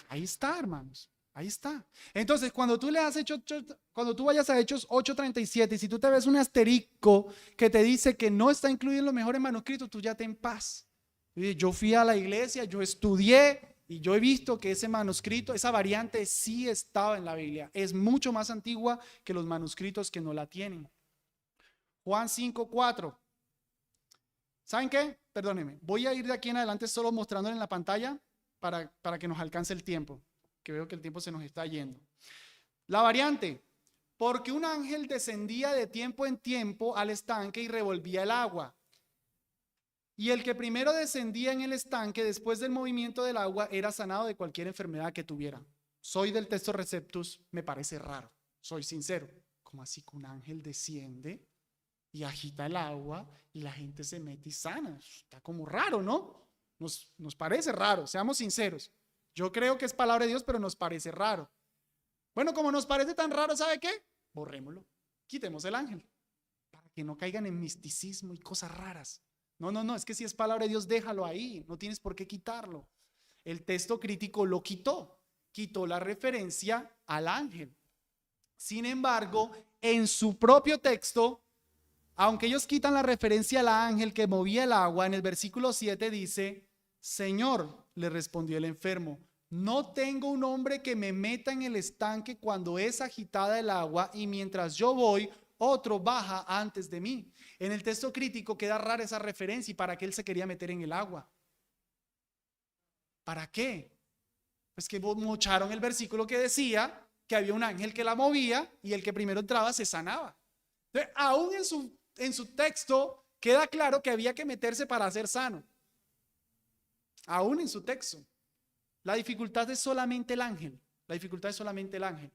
Speaker 1: Ahí está, hermanos. Ahí está. Entonces, cuando tú vayas a Hechos 8:37, y si tú te ves un asterisco que te dice que no está incluido en los mejores manuscritos, tú ya te en paz. Yo fui a la iglesia, yo estudié y yo he visto que ese manuscrito, esa variante sí estaba en la Biblia. Es mucho más antigua que los manuscritos que no la tienen. Juan 5:4. ¿Saben qué? Perdónenme. Voy a ir de aquí en adelante solo mostrándole en la pantalla para que nos alcance el tiempo, que veo que el tiempo se nos está yendo. La variante, porque un ángel descendía de tiempo en tiempo al estanque y revolvía el agua. Y el que primero descendía en el estanque después del movimiento del agua era sanado de cualquier enfermedad que tuviera. Soy del texto Receptus, me parece raro, soy sincero. ¿Cómo así que un ángel desciende y agita el agua y la gente se mete y sana? Está como raro, ¿no? Nos parece raro, seamos sinceros. Yo creo que es palabra de Dios, pero nos parece raro. Bueno, como nos parece tan raro, ¿sabe qué? Borrémoslo, quitemos el ángel, para que no caigan en misticismo y cosas raras. No, es que si es palabra de Dios, déjalo ahí, no tienes por qué quitarlo. El texto crítico lo quitó la referencia al ángel. Sin embargo, en su propio texto, aunque ellos quitan la referencia al ángel que movía el agua, en el versículo 7 dice, Señor, le respondió el enfermo, no tengo un hombre que me meta en el estanque cuando es agitada el agua y mientras yo voy, otro baja antes de mí. En el texto crítico queda rara esa referencia. ¿Y para qué él se quería meter en el agua? ¿Para qué? Pues que mocharon el versículo que decía que había un ángel que la movía y el que primero entraba se sanaba. Entonces, aún en su texto queda claro que había que meterse para ser sano. Aún en su texto. La dificultad es solamente el ángel. La dificultad es solamente el ángel.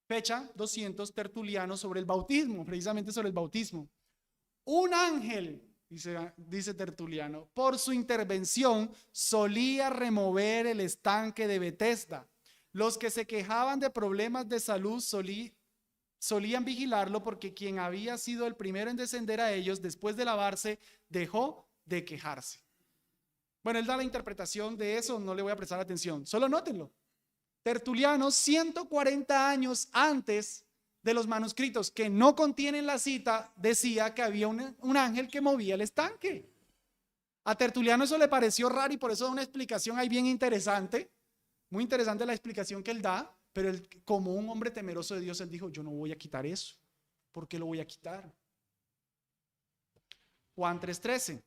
Speaker 1: Fecha 200, Tertuliano sobre el bautismo, precisamente sobre el bautismo. Un ángel, dice Tertuliano, por su intervención solía remover el estanque de Betesda. Los que se quejaban de problemas de salud solían vigilarlo porque quien había sido el primero en descender a ellos después de lavarse dejó de quejarse. Bueno, él da la interpretación de eso, no le voy a prestar atención, solo nótenlo. Tertuliano, 140 años antes de los manuscritos que no contienen la cita, decía que había un ángel que movía el estanque. A Tertuliano eso le pareció raro y por eso da una explicación ahí bien interesante, muy interesante la explicación que él da, pero él, como un hombre temeroso de Dios, él dijo, yo no voy a quitar eso. ¿Por qué lo voy a quitar? Juan 3:13.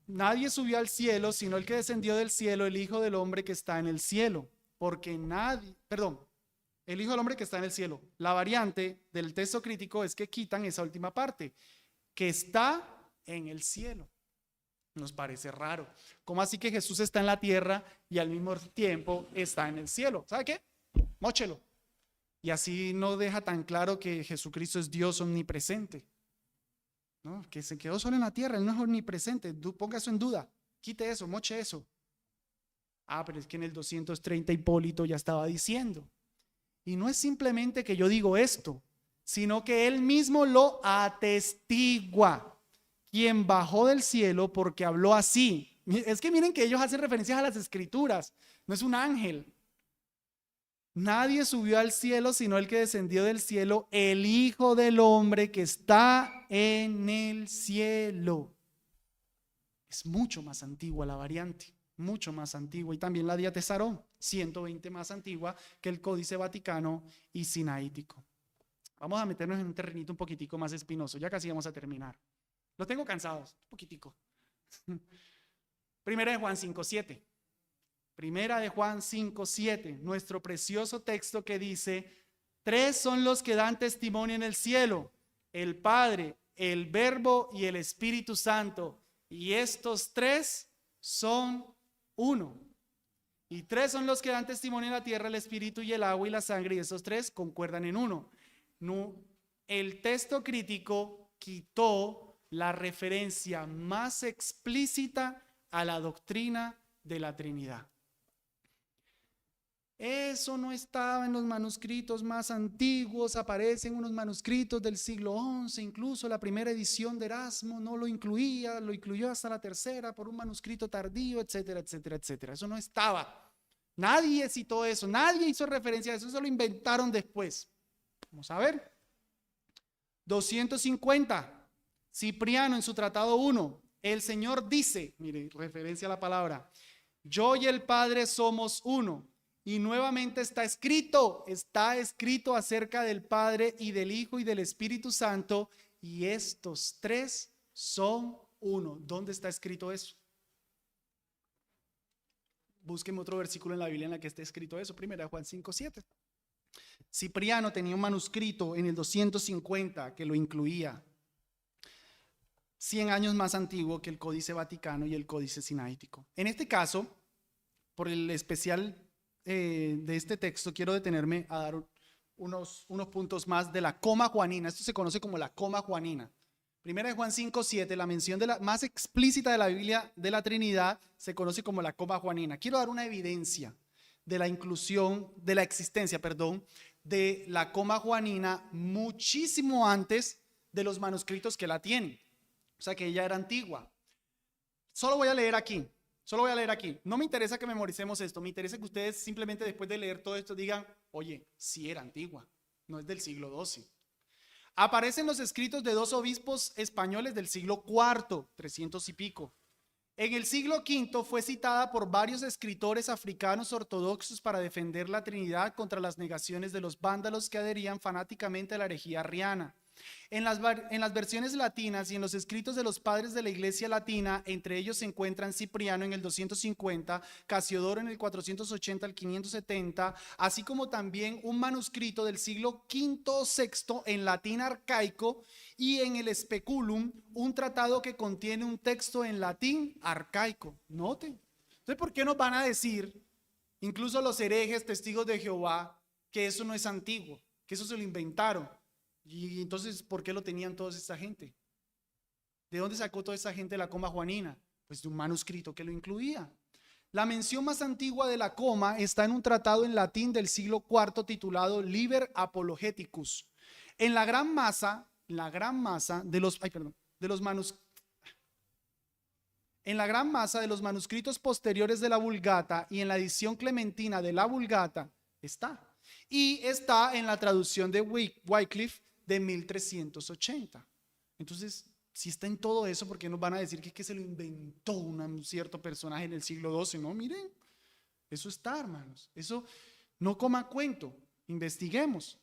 Speaker 1: Nadie subió al cielo, sino el que descendió del cielo, el Hijo del Hombre que está en el cielo. Porque el Hijo del Hombre que está en el cielo. La variante del texto crítico es que quitan esa última parte, que está en el cielo. Nos parece raro. ¿Cómo así que Jesús está en la tierra y al mismo tiempo está en el cielo? ¿Sabe qué? Móchelo. Y así no deja tan claro que Jesucristo es Dios omnipresente. ¿No? Que se quedó solo en la tierra, él no es omnipresente. Ponga eso en duda, quite eso, moche eso. Pero es que en el 230 Hipólito ya estaba diciendo. Y no es simplemente que yo digo esto, sino que él mismo lo atestigua. Quien bajó del cielo porque habló así. Es que miren que ellos hacen referencias a las escrituras, no es un ángel. Nadie subió al cielo sino el que descendió del cielo, el Hijo del Hombre que está en el cielo. Es mucho más antigua la variante, mucho más antigua. Y también la Diatesarón, 120 más antigua que el Códice Vaticano y Sinaítico. Vamos a meternos en un terrenito un poquitico más espinoso, ya casi vamos a terminar. Los tengo cansados, un poquitico. Primera de Juan 5:7. Primera de Juan 5:7, nuestro precioso texto que dice, 3 son los que dan testimonio en el cielo, el Padre, el Verbo y el Espíritu Santo, y estos 3 son uno. Y 3 son los que dan testimonio en la tierra, el Espíritu y el agua y la sangre, y esos 3 concuerdan en uno. No, el texto crítico quitó la referencia más explícita a la doctrina de la Trinidad. Eso no estaba en los manuscritos más antiguos, aparecen unos manuscritos del siglo XI, incluso la primera edición de Erasmo no lo incluía, lo incluyó hasta la tercera por un manuscrito tardío, etcétera, etcétera, etcétera. Eso no estaba. Nadie citó eso, nadie hizo referencia a eso, eso lo inventaron después. Vamos a ver. 250, Cipriano en su Tratado 1, el Señor dice, mire, referencia a la palabra, yo y el Padre somos uno. Y nuevamente está escrito acerca del Padre y del Hijo y del Espíritu Santo, y estos tres son uno. ¿Dónde está escrito eso? Búsqueme otro versículo en la Biblia en la que esté escrito eso. Primera Juan 5:7. Cipriano tenía un manuscrito en el 250 que lo incluía. 100 años más antiguo que el Códice Vaticano y el Códice Sinaítico. En este caso, por el especial de este texto, quiero detenerme a dar unos puntos más de la coma juanina. Esto se conoce como la coma juanina. Primera de Juan 5:7, la mención más explícita de la Biblia de la Trinidad se conoce como la coma juanina. Quiero dar una evidencia de la existencia de la coma juanina muchísimo antes de los manuscritos que la tienen. O sea que ella era antigua. Solo voy a leer aquí. No me interesa que memoricemos esto, me interesa que ustedes simplemente después de leer todo esto digan, oye, sí era antigua, no es del siglo XII. Aparecen los escritos de dos obispos españoles del siglo IV, 300 y pico. En el siglo V fue citada por varios escritores africanos ortodoxos para defender la Trinidad contra las negaciones de los vándalos que adherían fanáticamente a la herejía arriana. En las versiones latinas y en los escritos de los padres de la Iglesia latina, entre ellos se encuentran Cipriano en el 250, Casiodoro en el 480 al 570, así como también un manuscrito del siglo V o VI en latín arcaico, y en el Speculum, un tratado que contiene un texto en latín arcaico. Noten. Entonces, ¿por qué nos van a decir, incluso los herejes, testigos de Jehová, que eso no es antiguo, que eso se lo inventaron? Y entonces, ¿por qué lo tenían toda esta gente? ¿De dónde sacó toda esa gente la coma juanina? Pues de un manuscrito que lo incluía. La mención más antigua de la coma está en un tratado en latín del siglo IV titulado Liber Apologeticus. En la gran masa de los manuscritos posteriores de la Vulgata y en la edición clementina de la Vulgata está. Y está en la traducción de Wycliffe de 1380. Entonces, si está en todo eso, ¿por qué nos van a decir que se lo inventó un cierto personaje en el siglo XII? No, miren, eso está, hermanos. Eso no coma cuento. Investiguemos.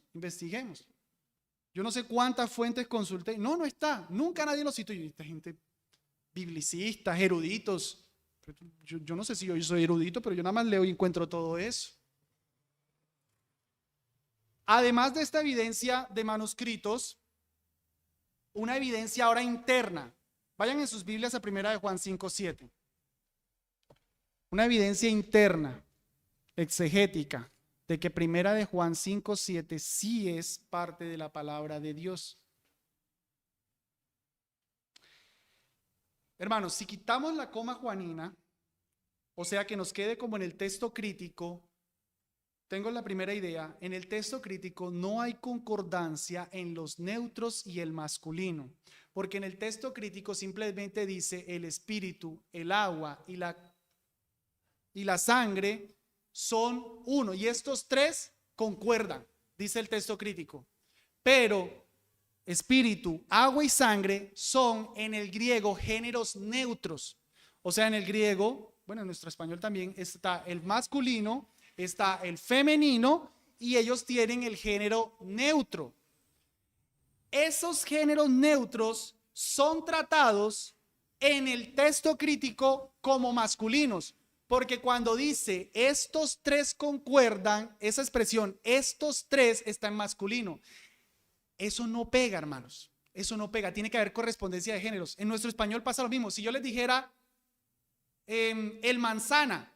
Speaker 1: Yo no sé cuántas fuentes consulté. No está. Nunca nadie lo citó. Y esta gente, biblicistas, eruditos. Yo no sé si yo soy erudito, pero yo nada más leo y encuentro todo eso. Además de esta evidencia de manuscritos, una evidencia ahora interna. Vayan en sus Biblias a 1 de Juan 5:7. Una evidencia interna, exegética, de que 1 de Juan 5:7 sí es parte de la palabra de Dios. Hermanos, si quitamos la coma juanina, o sea que nos quede como en el texto crítico, tengo la primera idea. En el texto crítico no hay concordancia en los neutros y el masculino, porque en el texto crítico simplemente dice el espíritu, el agua y la sangre son uno, y estos tres concuerdan, dice el texto crítico. Pero espíritu, agua y sangre son en el griego géneros neutros. O sea, en el griego, bueno, en nuestro español también está el masculino, está el femenino y ellos tienen el género neutro. Esos géneros neutros son tratados en el texto crítico como masculinos, porque cuando dice estos tres concuerdan, esa expresión, estos tres, está en masculino. Eso no pega, hermanos. Eso no pega. Tiene que haber correspondencia de géneros. En nuestro español pasa lo mismo. Si yo les dijera el manzana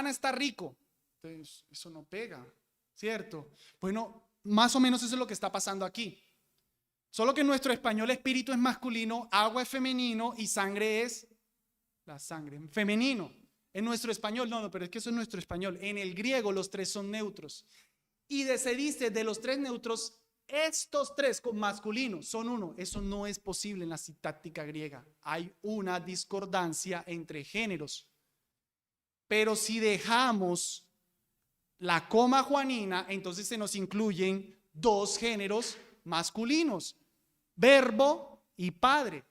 Speaker 1: está rico, entonces eso no pega, ¿cierto? Bueno, más o menos eso es lo que está pasando aquí. Solo que en nuestro español espíritu es masculino, agua es femenino y sangre es la sangre. En femenino. En nuestro español, no, pero es que eso es nuestro español. En el griego los tres son neutros. Y se dice de los tres neutros, estos tres masculinos son uno. Eso no es posible en la sintáctica griega. Hay una discordancia entre géneros. Pero si dejamos la coma juanina, entonces se nos incluyen dos géneros masculinos, verbo y padre.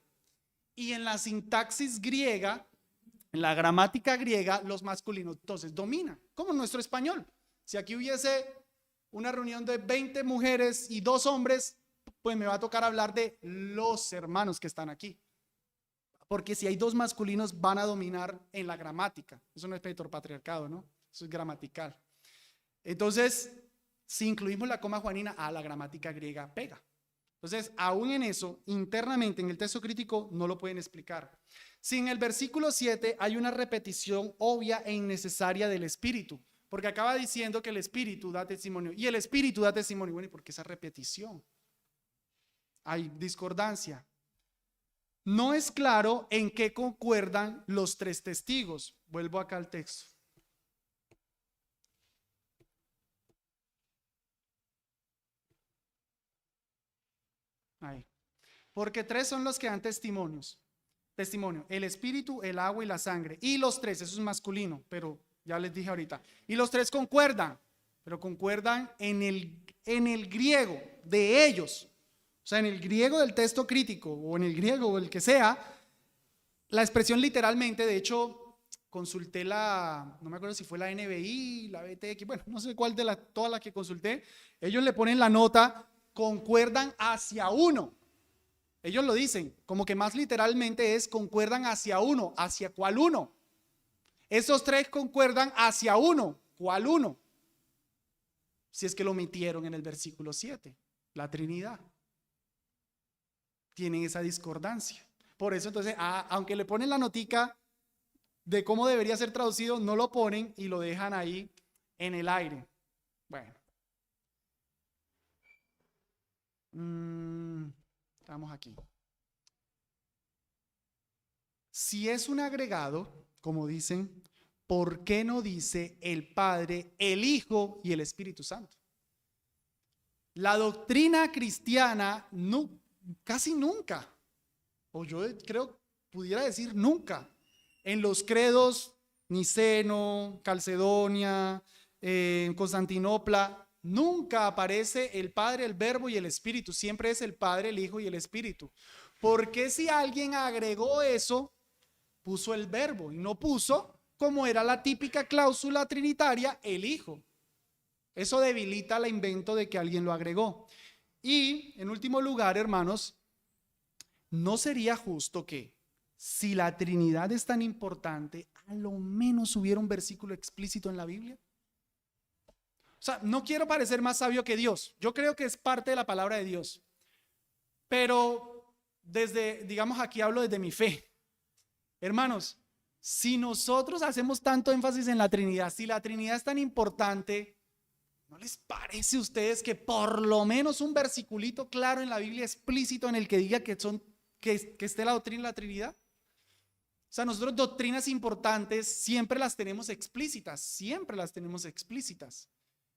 Speaker 1: Y en la sintaxis griega, en la gramática griega, los masculinos entonces dominan, como en nuestro español. Si aquí hubiese una reunión de 20 mujeres y 2 hombres, pues me va a tocar hablar de los hermanos que están aquí. Porque si hay 2 masculinos van a dominar en la gramática. Eso no es heteropatriarcado, ¿no? Eso es gramatical. Entonces, si incluimos la coma juanina, la gramática griega pega. Entonces, aún en eso, internamente en el texto crítico no lo pueden explicar. Si en el versículo 7 hay una repetición obvia e innecesaria del Espíritu, porque acaba diciendo que el Espíritu da testimonio, y el Espíritu da testimonio. Bueno, ¿y por qué esa repetición? Hay discordancia. No es claro en qué concuerdan los 3 testigos. Vuelvo acá al texto. Ahí. Porque 3 son los que dan testimonio, el espíritu, el agua y la sangre. Y los 3, eso es masculino, pero ya les dije ahorita. Y los 3 concuerdan, pero concuerdan en el griego de ellos. O sea, en el griego del texto crítico, o en el griego o el que sea, la expresión literalmente, de hecho, consulté no me acuerdo si fue la NBI, la BTX, bueno, no sé cuál de todas las que consulté, ellos le ponen la nota, concuerdan hacia uno. Ellos lo dicen, como que más literalmente es concuerdan hacia uno. ¿Hacia cuál uno? Esos 3 concuerdan hacia uno. ¿Cuál uno? Si es que lo omitieron en el versículo 7, la Trinidad. Tienen esa discordancia. Por eso entonces, aunque le ponen la notica de cómo debería ser traducido, no lo ponen y lo dejan ahí en el aire. Bueno. Estamos aquí. Si es un agregado, como dicen, ¿por qué no dice el Padre, el Hijo y el Espíritu Santo? La doctrina cristiana casi nunca, o yo creo, pudiera decir nunca, en los credos niceno, Calcedonia, Constantinopla, nunca aparece el Padre, el Verbo y el Espíritu. Siempre es el Padre, el Hijo y el Espíritu. ¿Por qué si alguien agregó eso, puso el Verbo y no puso, como era la típica cláusula trinitaria, el Hijo? Eso debilita el invento de que alguien lo agregó. Y en último lugar, hermanos, ¿no sería justo que si la Trinidad es tan importante, a lo menos hubiera un versículo explícito en la Biblia? O sea, no quiero parecer más sabio que Dios. Yo creo que es parte de la palabra de Dios. Pero digamos, aquí hablo desde mi fe. Hermanos, si nosotros hacemos tanto énfasis en la Trinidad, si la Trinidad es tan importante, ¿no les parece a ustedes que por lo menos un versiculito claro en la Biblia explícito en el que diga que esté la doctrina de la Trinidad? O sea, nosotros doctrinas importantes siempre las tenemos explícitas,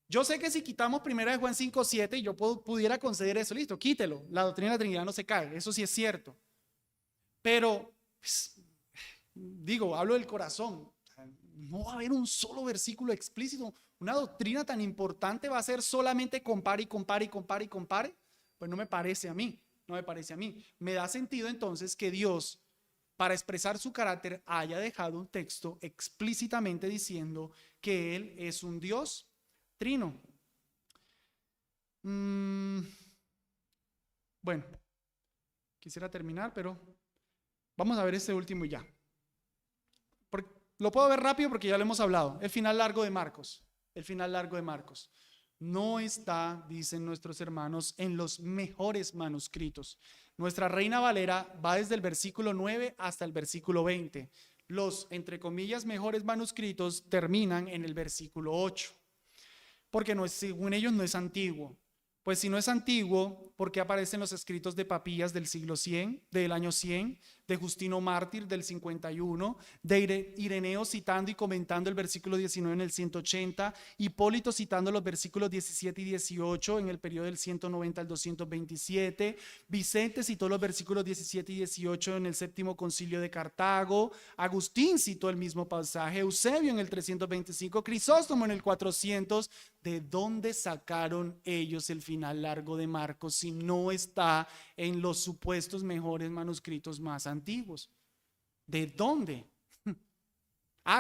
Speaker 1: Yo sé que si quitamos 1 Juan 5:7 y yo pudiera conceder eso, listo, quítelo, la doctrina de la Trinidad no se cae, eso sí es cierto. Pero, pues, hablo del corazón, no va a haber un solo versículo explícito. Una doctrina tan importante va a ser solamente compare. Pues no me parece a mí. Me da sentido entonces que Dios, para expresar su carácter, haya dejado un texto explícitamente diciendo que Él es un Dios trino. Bueno, quisiera terminar, pero vamos a ver este último y ya. Lo puedo ver rápido porque ya lo hemos hablado. El final largo de Marcos. No está, dicen nuestros hermanos, en los mejores manuscritos. Nuestra Reina Valera va desde el versículo 9 hasta el versículo 20. Los, entre comillas, mejores manuscritos terminan en el versículo 8. Porque según ellos no es antiguo. Pues si no es antiguo, por qué aparecen los escritos de Papías del siglo 100, del año 100, de Justino Mártir del 51, de Ireneo citando y comentando el versículo 19 en el 180, Hipólito citando los versículos 17 y 18 en el periodo del 190 al 227, Vicente citó los versículos 17 y 18 en el séptimo concilio de Cartago, Agustín citó el mismo pasaje, Eusebio en el 325, Crisóstomo en el 400. ¿De dónde sacaron ellos el final largo de Marcos si no está en los supuestos mejores manuscritos más antiguos? ¿De dónde?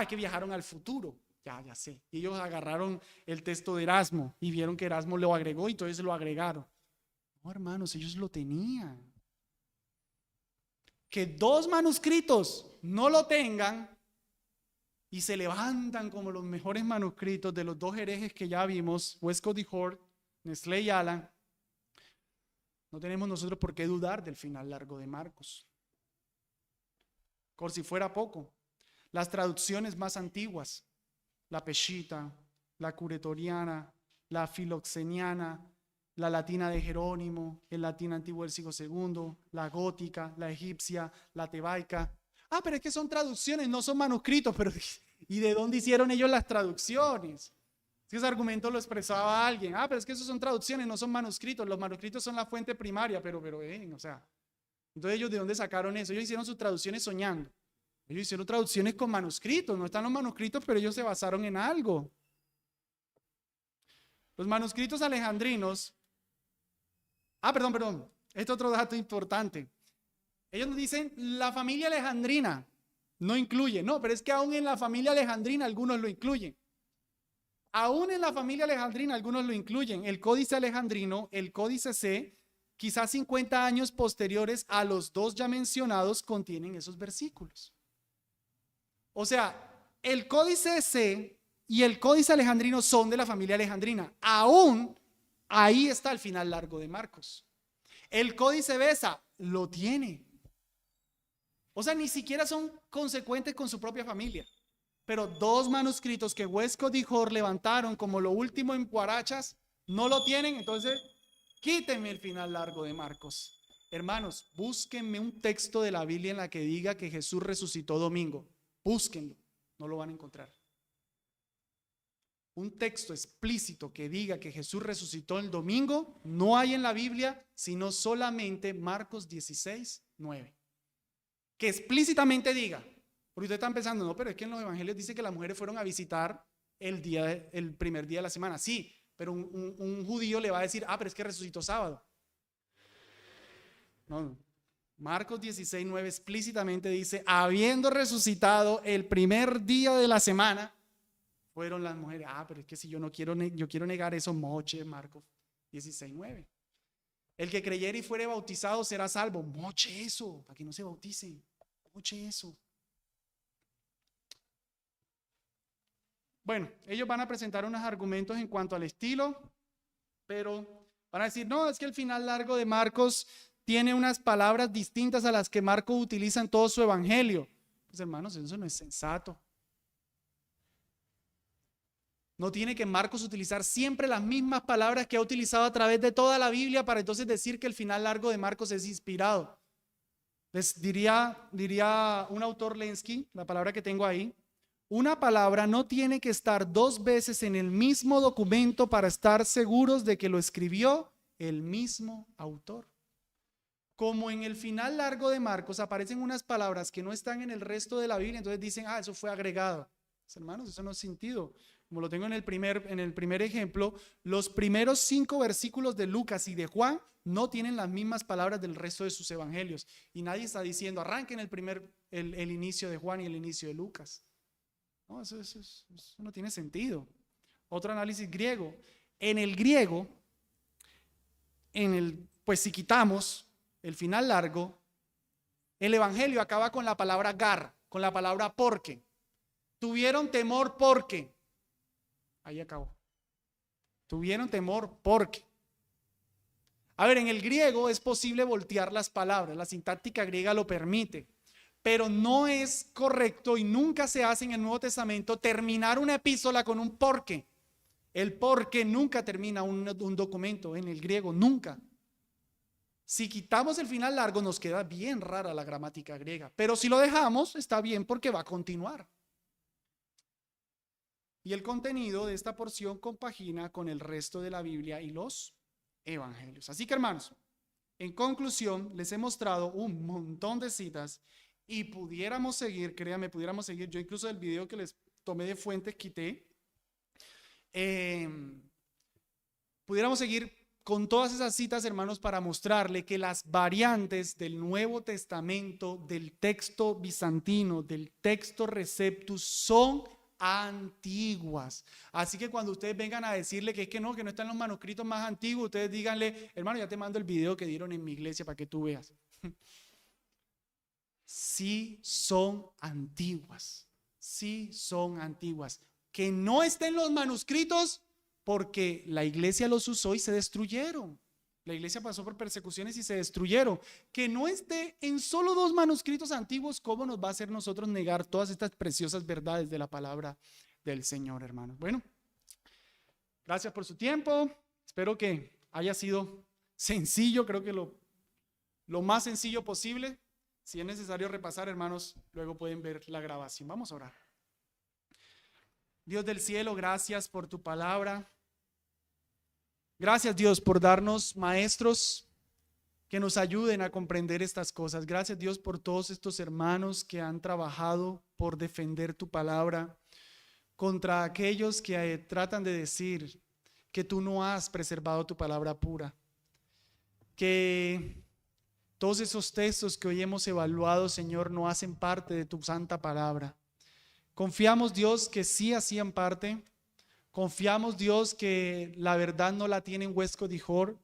Speaker 1: Que viajaron al futuro. Ya sé. Y ellos agarraron el texto de Erasmo y vieron que Erasmo lo agregó y entonces lo agregaron. No, hermanos, ellos lo tenían. Que dos manuscritos no lo tengan y se levantan como los mejores manuscritos de los dos herejes que ya vimos, Westcott y Hort, Nestlé y Allen, no tenemos nosotros por qué dudar del final largo de Marcos. Por si fuera poco, las traducciones más antiguas, la Peshitta, la Curetoriana, la Filoxeniana, la latina de Jerónimo, el latín antiguo del siglo II, la gótica, la egipcia, la tebaica. Pero es que son traducciones, no son manuscritos. Pero ¿y de dónde hicieron ellos las traducciones? Ese argumento lo expresaba alguien. Pero es que esos son traducciones, no son manuscritos. Los manuscritos son la fuente primaria, o sea. Entonces, ¿ellos de dónde sacaron eso? Ellos hicieron sus traducciones soñando. Ellos hicieron traducciones con manuscritos. No están los manuscritos, pero ellos se basaron en algo. Los manuscritos alejandrinos. Perdón. Este otro dato importante. Ellos nos dicen la familia alejandrina no incluye. No, pero es que aún en la familia alejandrina algunos lo incluyen. Aún en la familia alejandrina algunos lo incluyen. El códice alejandrino, el códice C, quizás 50 años posteriores a los dos ya mencionados, contienen esos versículos. O sea, el códice C y el códice alejandrino son de la familia alejandrina. Aún ahí está el final largo de Marcos. El códice Beza lo tiene. O sea, ni siquiera son consecuentes con su propia familia. Pero dos manuscritos que Westcott y Hort levantaron como lo último en Guarachas, no lo tienen. Entonces, quítenme el final largo de Marcos. Hermanos, búsquenme un texto de la Biblia en la que diga que Jesús resucitó domingo. Búsquenlo, no lo van a encontrar. Un texto explícito que diga que Jesús resucitó el domingo no hay en la Biblia, sino solamente Marcos 16:9. Que explícitamente diga, porque ustedes están pensando, no, pero es que en los evangelios dice que las mujeres fueron a visitar el primer día de la semana. Sí, pero un judío le va a decir, pero es que resucitó sábado. No. Marcos 16:9 explícitamente dice, habiendo resucitado el primer día de la semana, fueron las mujeres. Pero es que si yo quiero negar eso, moche Marcos 16:9. El que creyere y fuere bautizado será salvo. Moche eso, para que no se bauticen. Moche eso. Bueno, ellos van a presentar unos argumentos en cuanto al estilo, pero van a decir, no, es que el final largo de Marcos tiene unas palabras distintas a las que Marcos utiliza en todo su evangelio. Pues hermanos, eso no es sensato. No tiene que Marcos utilizar siempre las mismas palabras que ha utilizado a través de toda la Biblia para entonces decir que el final largo de Marcos es inspirado. Les diría un autor, Lenski, la palabra que tengo ahí, una palabra no tiene que estar dos veces en el mismo documento para estar seguros de que lo escribió el mismo autor. Como en el final largo de Marcos aparecen unas palabras que no están en el resto de la Biblia, entonces dicen, eso fue agregado. Pues, hermanos, eso no es sentido. Como lo tengo en el primer ejemplo, los primeros 5 versículos de Lucas y de Juan no tienen las mismas palabras del resto de sus evangelios. Y nadie está diciendo, arranquen el inicio de Juan y el inicio de Lucas. No, eso no tiene sentido. Otro análisis griego. En el griego, pues si quitamos el final largo, el evangelio acaba con la palabra gar, con la palabra porque. Tuvieron temor porque. Ahí acabó. Tuvieron temor porque. A ver, en el griego es posible voltear las palabras, la sintáctica griega lo permite, pero no es correcto y nunca se hace en el Nuevo Testamento terminar una epístola con un porque. El porque nunca termina un documento en el griego, nunca. Si quitamos el final largo, nos queda bien rara la gramática griega, pero si lo dejamos, está bien porque va a continuar. Y el contenido de esta porción compagina con el resto de la Biblia y los evangelios. Así que, hermanos, en conclusión, les he mostrado un montón de citas y pudiéramos seguir, créanme, pudiéramos seguir. Yo incluso el video que les tomé de fuente quité. Pudiéramos seguir con todas esas citas, hermanos, para mostrarle que las variantes del Nuevo Testamento, del texto bizantino, del texto Receptus, son antiguas. Así que cuando ustedes vengan a decirle que es que no están los manuscritos más antiguos, ustedes díganle, hermano, ya te mando el video que dieron en mi iglesia para que tú veas. Sí son antiguas, sí son antiguas. Que no estén los manuscritos porque la iglesia los usó y se destruyeron. La iglesia pasó por persecuciones y se destruyeron. Que no esté en solo 2 manuscritos antiguos, ¿cómo nos va a hacer nosotros negar todas estas preciosas verdades de la palabra del Señor, hermanos? Bueno, gracias por su tiempo. Espero que haya sido sencillo, creo que lo más sencillo posible. Si es necesario repasar, hermanos, luego pueden ver la grabación. Vamos a orar. Dios del cielo, gracias por tu palabra. Gracias, Dios, por darnos maestros que nos ayuden a comprender estas cosas. Gracias, Dios, por todos estos hermanos que han trabajado por defender tu palabra contra aquellos que tratan de decir que tú no has preservado tu palabra pura. Que todos esos textos que hoy hemos evaluado, Señor, no hacen parte de tu santa palabra. Confiamos, Dios, que sí hacían parte. Confiamos, Dios, que la verdad no la tienen Westcott y Hort,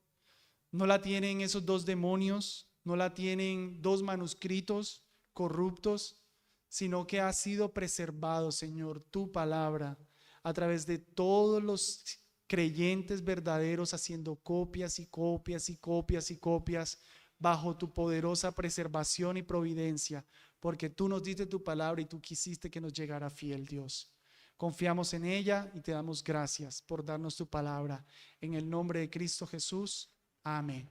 Speaker 1: no la tienen esos 2 demonios, no la tienen 2 manuscritos corruptos, sino que ha sido preservado, Señor, tu palabra a través de todos los creyentes verdaderos haciendo copias y copias y copias y copias bajo tu poderosa preservación y providencia, porque tú nos diste tu palabra y tú quisiste que nos llegara fiel, Dios. Confiamos en ella y te damos gracias por darnos tu palabra. En el nombre de Cristo Jesús. Amén.